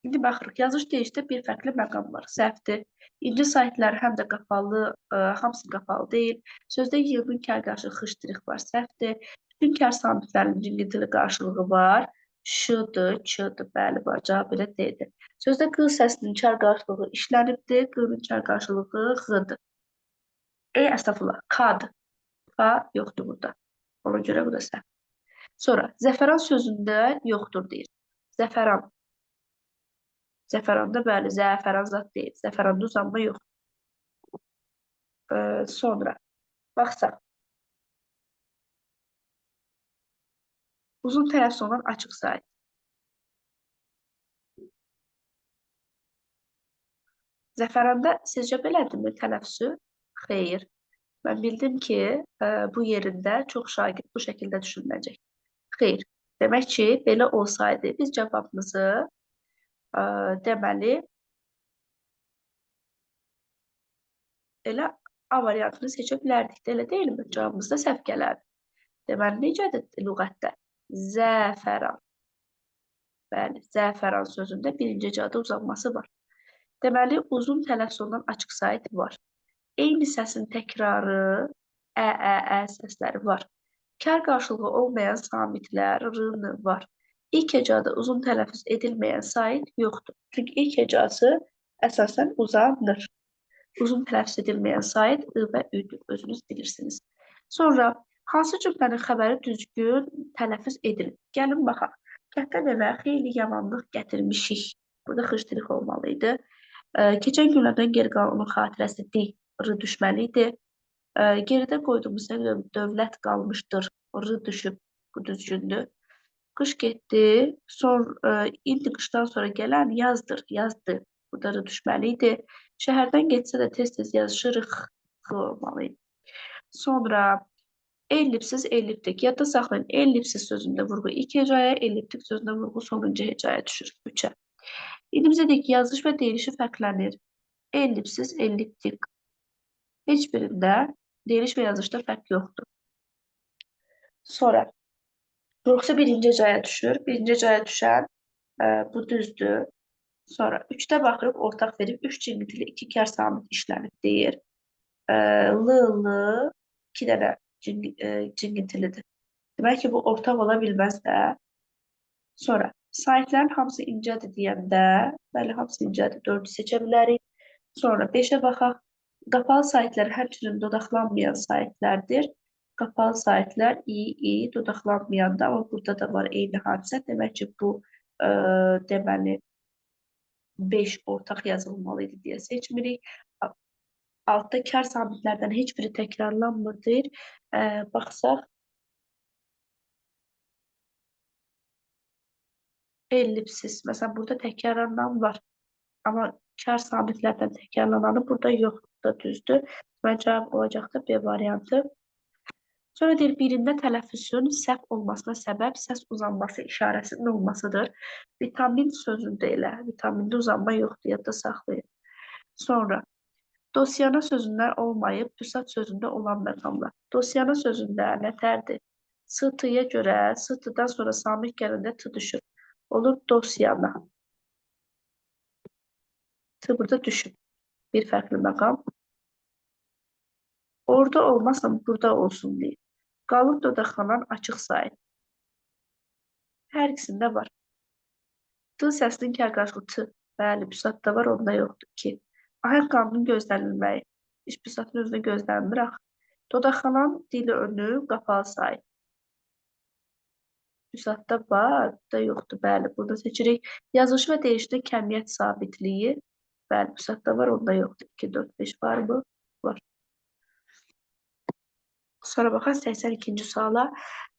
İndi baxırıq, yazış deyişdə bir fərqli məqam var. Səhvdir. İnci saytlar həm də qapalı, hamısı qapalı deyil. Sözdə yığın kar qarşılığı xışdırıq var. Səhvdir. Bütün kar samitlərinin cingiltili qarşılığı var. Şıdır, çıdır, bəli var. Cavab elə deyildir. Sözdə qı səsinin kar qarşılığı işlənibdir. Qının kar qarşılığı xıdır. Əstəğfurullah, kadır. Fa yoxdur burada. Ona görə bu da səhv. Sonra, zəfəran sözündə yoxdur deyir. Zəfəran. Zəfəranda bəli, zəfəran zat deyil. Zəfəranda uzanma yox. Sonra, baxsaq. Uzun tələffüz olan açıq sahib. Zəfəranda sizcə belədirmi tələffüzü? Xeyr. Mən bildim ki, bu yerində çox şagird bu şəkildə düşünüləcək. Xeyr. Demək ki, belə olsaydı, biz cavabımızı deməli, elə A variantını seçə bilərdik də, elə deyilmi? Cavabımız da səhv gələrdi. Deməli, necədir lüğətdə? Zəfəran. Bəli, zəfəran sözündə birinci cədə uzanması var. Deməli, uzun tələffüz olunan açıq sait var. Eyni səsin təkrarı, ə səsləri var. Kar qarşılığı olmayan samitlər, r var. İlk hecada uzun tələffüz edilməyən sait yoxdur. Çünki ilk hecası əsasən uzanır. Uzun tələffüz edilməyən sait ı və üdür, özünüz bilirsiniz. Sonra, hansı cümlənin xəbəri düzgün tələffüz edilir? Gəlin baxaq. Kətdən evə xeyli yamanlıq gətirmişik. Burada xışdırıq olmalıydı. Keçən günlərdən geri qalan onun xatirəsi r düşməli idi. Geridə qoyduğumuz dövlət qalmışdır. R düşüb, bu düzgündür. Qış getdi. İndi qışdan sonra gələn yazdır, yazdı. Bu da r düşməli idi. Şəhərdən getsə də tez-tez yazışırıq olmalıydı. Sonra ellipsiz, elliptik. Yadda saxlayın, ellipsiz sözündə vurğu ilk hecaya, elliptik sözündə vurğu sonuncu hecaya düşür, 3-ə. İndi bizə deyək ki, yazış və deyilişi fərqlənir. Ellipsiz, elliptik. Heç birində deyiliş və yazışda fərq yoxdur. Sonra, vurğusu birinci hecaya düşür. Birinci hecaya düşən bu düzdür. Sonra 3-də baxırıq, ortaq verib 3 cingiltili 2 kar samit işlənib deyir. L, 2 dənə cingiltilidir. Demək ki, bu ortaq ola bilməz də. Sonra, saitlərin hamısı incədir deyəndə, bəli, hamısı incədir, 4-ü seçə bilərik. Sonra 5-ə baxaq. Qapalı saitlər həmçinin dodaqlanmayan saitlərdir. Qapalı saitlər dodaqlanmayanda, amma burada da var eyni hadisə. Demək ki, bu deməli 5 ortaq yazılmalıydı deyə seçmirik. Altda kar samitlərdən heç biri təkrarlanmırdır. Baxsaq, ellipsiz. Məsələn, burada təkrarlanan var. Amma kar samitlərdən təkrarlananı burada yoxdur da düzdür. Mən cavab olacaq da B variantı. Sonra deyir, birində tələffüzün səhv olmasına səbəb səs uzanması işarəsinin olmasıdır. Vitamin sözündə elə, vitamində uzanma yoxdur, yadda saxlayın. Sonra, dosyana sözündə olmayıb, büsat sözündə olan məqamlar. Dosyana sözündə nətərdir? S-tıya görə S-tıdan sonra samit gələndə T düşür. Olur dosyana. T burada düşüb. Bir fərqli məqam. Orada olmasın, burada olsun deyir. Qalıb dodaqlanan açıq sayı. Hər ikisində var. T səsinin kər qarşılığı T. Bəli, büsatda var, onda yoxdur ki. Ahəng qanunun gözlənilməyi. İş büsatın özünə gözlənmir axı. Dodaqlanan dili önü qapalı sayı. Büsatda var, da yoxdur. Bəli, burada seçirik. Yazılışı və deyişdə kəmiyyət sabitliyi. Bəli, büsatda var, onda yoxdur. 2, 4, 5 var mı? Var. Sonra baxaq 82-ci suala.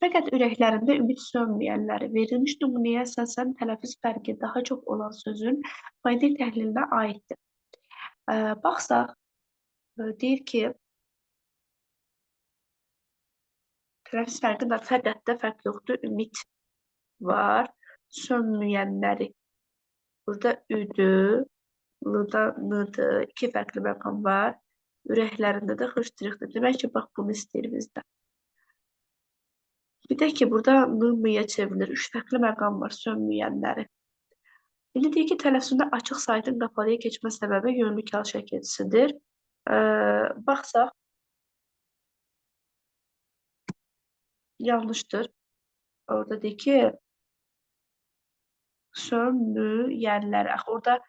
Fəqət ürəklərində ümid sönməyənləri verilmiş nümunəyə əsasən tələffüz fərqi daha çox olan sözün fonetik təhlilinə aiddir. Baxsaq, deyir ki, tələffüz fərqi də fəqətdə fərq yoxdur, ümid var, sönməyənləri. Burada üdü, lıda, nıdı, iki fərqli məqam var. Ürəklərində də xışdırıqdır. Demək ki, bax, bunu istəyir bizdən. Bir də ki, burada nı-mıya çevrilir. Üç fərqli məqam var, sönməyənləri. İndi deyir ki, tələffüzündə açıq saytın qapalıya keçmə səbəbi yönlü kal şəkilçisidir. Baxsaq, yanlışdır. Orada deyir ki, sönməyənləri. Axı, orada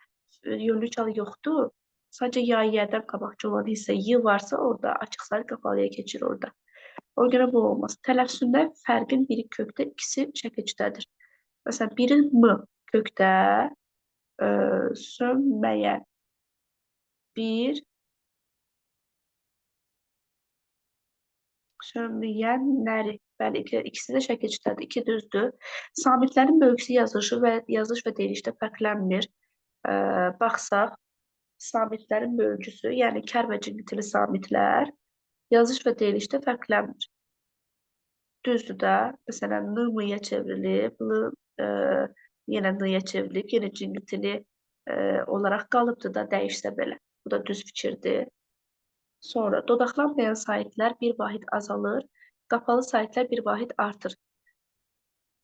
yönlü kal yoxdur. Sadəcə ya-yerdən qabaqcı olan hissə y varsa, orada açıq sayt qapalıya keçir orada. O görə bu olmaz. Tələffüzündə fərqin biri kökdə, ikisi şəkilçidədir. Məsələn, biri m kökdə, sönməyən bir, sönməyənləri. Bəli, ikisi də şəkilçidədir. İki düzdür. Samitlərin bölgüsü yazılış və deyilişdə fərqlənmir. Baxsaq, samitlərin bölgüsü, yəni kər və cingiltili samitlər yazılış və deyilişdə fərqlənmir. Düzdür də, məsələn, n-mıya çevrilib, yenə n-ya çevrilib, yenə cingiltili olaraq qalıbdır da, dəyişsə belə. Bu da düz fikirdir. Sonra, dodaqlanmayan saitlər bir vahid azalır, qapalı saitlər bir vahid artır.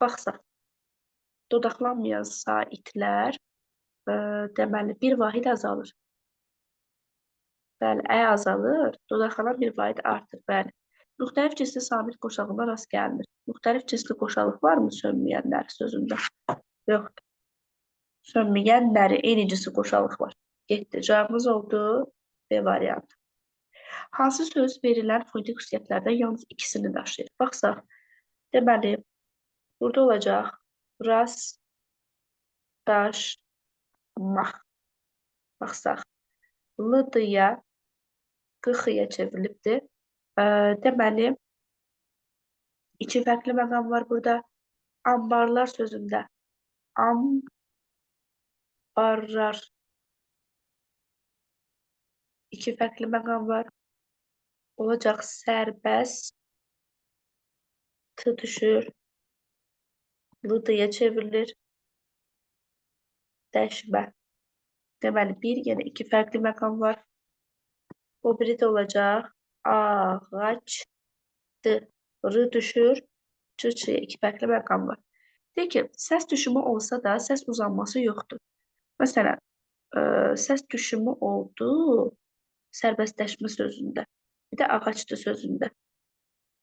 Baxsaq, dodaqlanmayan saitlər deməli, bir vahid azalır. Bəli, azalır, dodaqlanan bir vahid artır, bəli. Müxtəlif cinsli samit qoşalığına rast gəlinir. Müxtəlif cinsli qoşalıq varmı sönməyənlər sözündə? Yoxdur. Sönməyənləri eyni cinsli qoşalıq var. Getdi. Cavabımız oldu B variantı. Hansı söz verilən fonetik xüsusiyyətlərdən yalnız ikisini daşıyır? Baxsaq, deməli, burada olacaq rast, daş, mah. Baxsaq, l-dıya, qıxıya çevrilibdir. Deməli, iki fərqli məqam var burada. Ambarlar sözündə ambarlar. İki fərqli məqam var. Olacaq sərbəst, t düşür, l-dıya çevrilir, dəşmə. Deməli, bir, yenə iki fərqli məqam var. O biri də olacaq ağac, d, r düşür, c-çıya iki fərqli məqam var. Deyir ki, səs düşümü olsa da səs uzanması yoxdur. Məsələn, səs düşümü oldu sərbəstləşmə sözündə. Bir də ağacdır sözündə.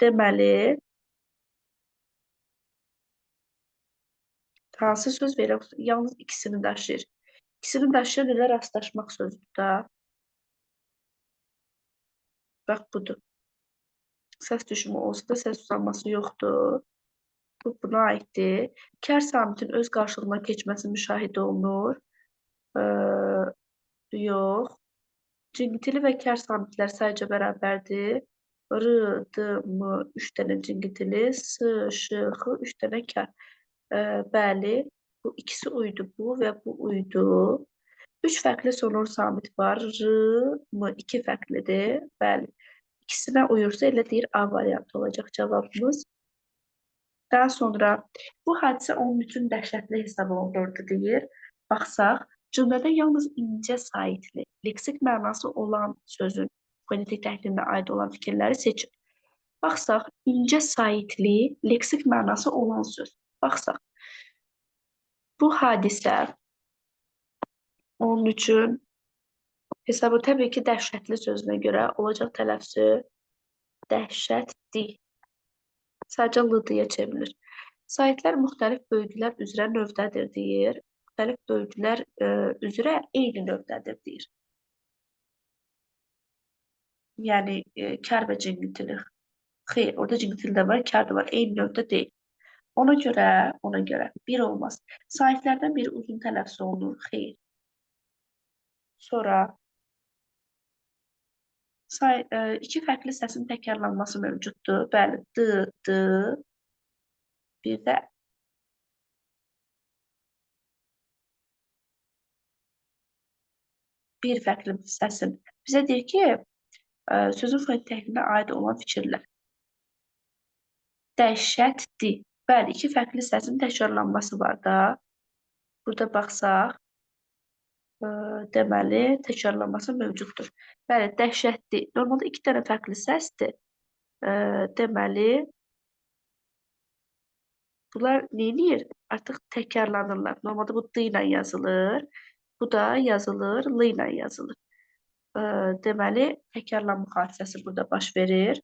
Deməli, hansı söz verir? Yalnız ikisini daşıyır. İkisini daşıyan ilə rastlaşmaq sözüdür da. Bax, budur. Səs düşümü olsa da səs uzanması yoxdur. Bu, buna aiddir. Kər samitin öz qarşılığına keçməsi müşahidə olunur. Yox. Cingiltili və kər samitlər sayca bərabərdir. R, D, M, 3 dənə cingiltili, S, Ş, X, 3 dənə kər. Bəli, bu ikisi uydu, bu və bu uydu. 3 fərqli sonur samit var. R, M, 2 fərqlidir. Bəli, ikisinə uyursa elə deyir A variantı olacaq cavabımız. Daha sonra bu hadisə onun üçün dəhşətli hesab olunurdu deyir. Baxsaq, cümlədə yalnız incə saitli, leksik mənası olan sözün fonetik təhlilinə aid olan fikirləri seçin. Baxsaq, incə saitli, leksik mənası olan söz. Baxsaq, bu hadisə onun üçün hesabı təbii ki, dəhşətli sözünə görə olacaq tələffüzü dəhşətli. Sadəcə l-dıya çevrilir. Saitlər müxtəlif bölgülər üzrə növdədir deyir. Müxtəlif bölgülər üzrə eyni növdədir deyir. Yəni, kar və cingiltili. Xeyr, orada cingiltili də var, kar da var. Eyni növdə deyil. Ona görə bir olmaz. Saitlərdən biri uzun tələffüz olunur. Xeyr. Sonra iki fərqli səsin təkrarlanması mövcuddur. Bəli, d. Bir də bir fərqli səsin. Bizə deyir ki, sözün fonetik təhvilinə aid olan fikirlər. Dəhşətli. Bəli, iki fərqli səsin təkrarlanması var da. Burada baxsaq, deməli, təkrarlanması mövcuddur. Bəli, dəhşətli. Normalda iki dənə fərqli səsdir. Deməli, bunlar neyir? Artıq təkrarlanırlar. Normalda bu d ilə yazılır. Bu da yazılır, l ilə yazılır. Deməli, təkrarlanma hadisəsi burada baş verir.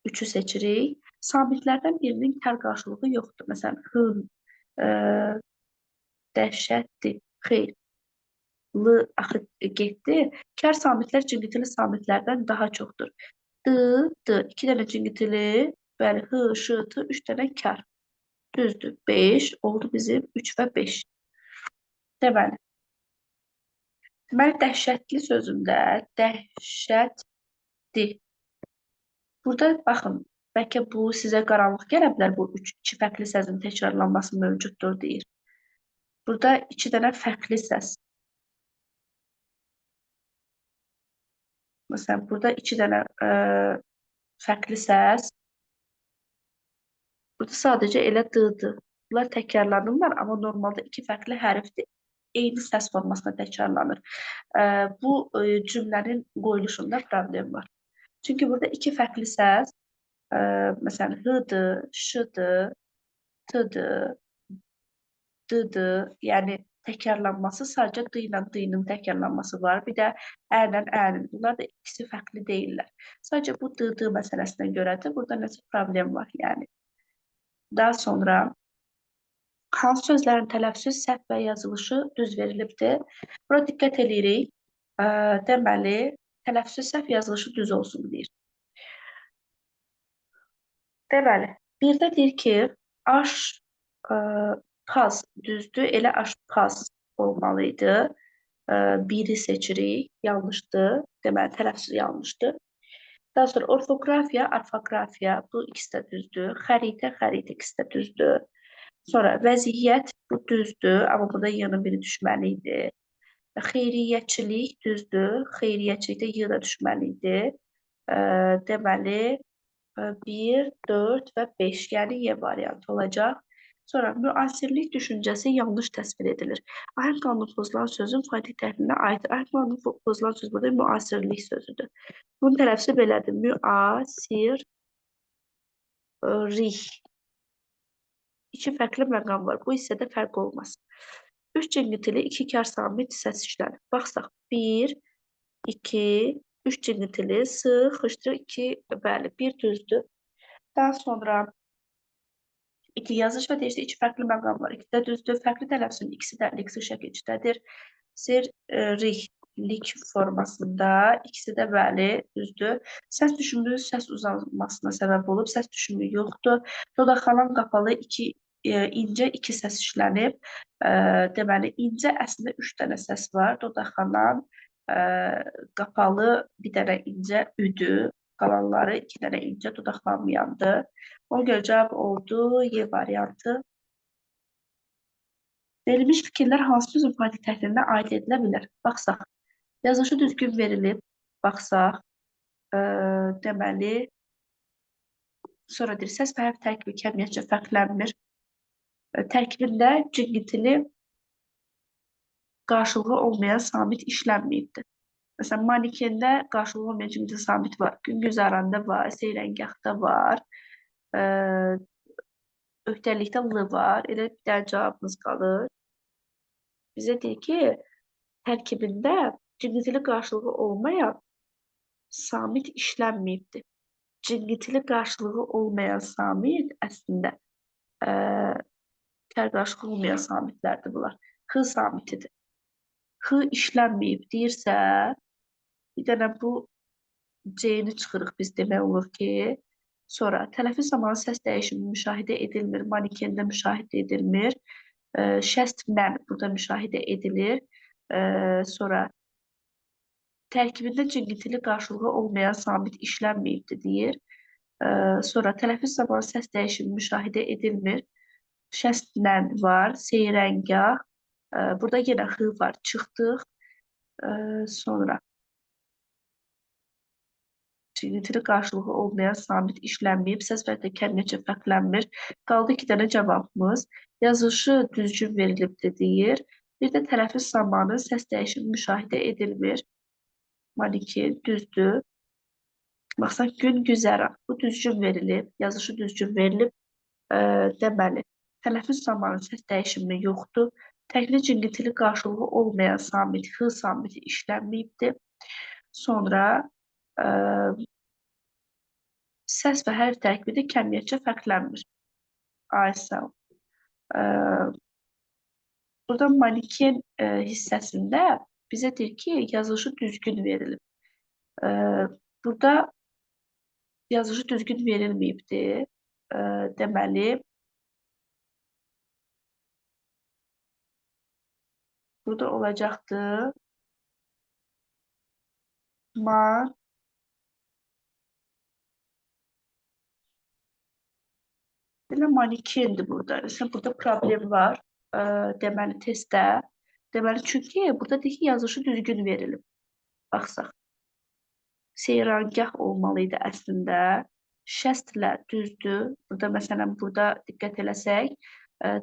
3-ü seçirik. Samitlərdən birinin kar qarşılığı yoxdur. Məsələn, hın, dəhşətli, xeyr. L axı getdi. Kar samitlər cingiltili samitlərdən daha çoxdur. D, 2 dənə cingiltili, bəli, h, ş, t, 3 dənə kar. Düzdür. 5 oldu bizim 3 və 5. Deməli, dəhşətli sözündə dəhşətli. Burada baxın, bəlkə bu sizə qaranlıq gələ bilər, bu iki fərqli səsin təkrarlanması mövcuddur deyir. Burada 2 dənə fərqli səs. Məsələn, burada 2 dənə fərqli səs. Burada sadəcə elə d-dır. Bunlar təkrarlanırlar, amma normalda 2 fərqli hərfdir. Eyni səs formasında təkrarlanır. Bu cümlənin qoyuluşunda problem var. Çünki burada 2 fərqli səs, məsələn, h-dır, ş-dır, t-dır, d-dır, yəni təkrarlanması sadəcə d ilə d-nin təkrarlanması var. Bir də ə-lə ə-nin. Bunlar da ikisi fərqli deyirlər. Sadəcə bu d-dı məsələsinə görədir. Burada nəsə problem var, yəni. Daha sonra hansı sözlərin tələffüzü səhv və yazılışı düz verilibdir? Bura diqqət edirik. Deməli, tələffüzü səhv, yazılışı düz olsun deyir. Deməli, birdə deyir ki, aşpaz düzdür, elə aşpaz olmalıydı. Biri seçirik, yanlışdır. Deməli, tələffüz yanlışdır. Daha sonra orfoqrafiya, orfoqrafiya, bu ikisi də düzdür. Xəritə, ikisi də düzdür. Sonra vəziyyət, bu düzdür, amma burada y-nın biri düşməli idi. Xeyriyyətçilik düzdür, xeyriyyətçilikdə y da düşməli idi. Deməli, 1, 4 və 5, yəni Y variantı olacaq. Sonra müasirlik düşüncəsi yanlış təsvir edilir. Ahəng qanunu pozulan sözün fonetik təhvilinə aiddir. Ahəng qanunu pozulan söz burada müasirlik sözüdür. Bunun tələffüzü belədir. Müasirlik. 2 fərqli məqam var. Bu hissədə fərq olmaz. 3 cingiltili 2 kar samit səs işlənir. Baxsaq, 1, 2, 3 cingiltili, sıx, xıştır, 2, bəli, 1 düzdür. Daha sonra 2 yazış və deyişdə 2 fərqli məqam var. 2 də düzdür. Fərqli tələffüzün ikisi də leksik şəkilçidədir. Lik formasında, ikisi də bəli, düzdür. Səs düşümü səs uzanmasına səbəb olub, səs düşümü yoxdur. Dodaqxanan qapalı incə 2 səs işlənib. Deməli, incə əslində 3 dənə səs var. Dodaqxanan qapalı bir dənə incə üdü. Qalanları 2 dənə incə dodaqlanmayandır. Ona görə cavab oldu Y variantı. Verilmiş fikirlər hansı sözün fonetik təhvilinə aid edilə bilər? Baxsaq, yazılışı düzgün verilib. Baxsaq, deməli, sonra deyir, səs və hərf tərkibi kəmiyyətcə fərqlənmir. Tərkibində cingiltili qarşılığı olmayan samit işlənməyibdir. Məsələn, manekende qarşılığı olmayan cümlədə sabit var. Güngüzaranda var, seyrəngahda var, öhdəlikdə l var. Elə bir dənə cavabımız qalır. Bizə deyir ki, tərkibində cingiltili qarşılığı olmayan samit işlənməyibdir. Cingiltili qarşılığı olmayan samit əslində tər qarşılığı olmayan samitlərdir bunlar. X samitidir. X işlənməyib deyirsə, bir dənə bu C-ni çıxırıq biz demək olur ki, sonra tələffüz zamanı səs dəyişimi müşahidə edilmir, manekende müşahidə edilmir, şəstlə burada müşahidə edilir, sonra tərkibində cingiltili qarşılığı olmayan samit işlənməyibdir deyir, sonra tələffüz zamanı səs dəyişimi müşahidə edilmir, şəstlə var, seyrəngah, burada yenə x var, çıxdıq, sonra cingiltili qarşılığı olmayan samit işlənməyib, səs vərddə kəmiyyətcə fərqlənmir. Qaldı 2 dənə cavabımız. Yazışı düzgün verilibdir deyir. Bir də tələffüz zamanı səs dəyişimi müşahidə edilmir. Manikin düzdür. Baxsaq, gün güzəran. Bu düzgün verilib, yazışı düzgün verilib. Deməli, tələffüz zamanı səs dəyişimi yoxdur. Təkli cingiltili qarşılığı olmayan samit, x samiti işlənməyibdir. Sonra səs və hərf tərkibi də kəmiyyətcə fərqlənmir. Aysel. Burada maniken hissəsində bizə deyir ki, yazışı düzgün verilib. Burada yazışı düzgün verilməyibdir. Deməli, burada olacaqdır. Belə manikendir burada. Mesela burada problem var. Deməli, testdə. Deməli, çünki burada deyir ki, yazışı düzgün verilib. Baxsaq. Seyrangah olmalı idi əslində. Şəstlə düzdür. Burada, məsələn, burada diqqət eləsək,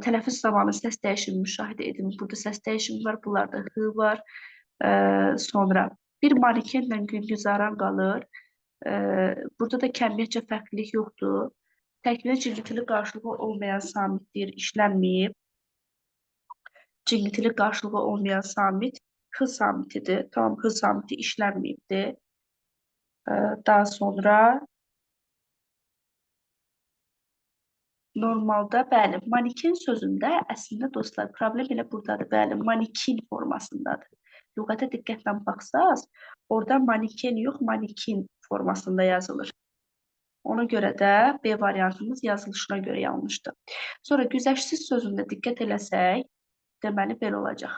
tələffüz zamanı səs dəyişimi müşahidə edilir. Burada səs dəyişimi var, bunlarda h var. Sonra bir manikenlə gündüzaran qalır. Burada da kəmiyyətcə fərqlilik yoxdur. Təklə cingiltili qarşılığı olmayan samit deyir, işlənməyib. Cingiltili qarşılığı olmayan samit x samitidir. Tamam, x samiti işlənməyibdir. Daha sonra normalda, bəli, maniken sözündə əslində dostlar, problem elə buradadır. Bəli, manikin formasındadır. Lüğətə diqqətlə baxsaq, orada maniken yox, manikin formasında yazılır. Ona görə də B variantımız yazılışına görə yanlışdır. Sonra güzəştsiz sözündə diqqət eləsək, deməli belə olacaq.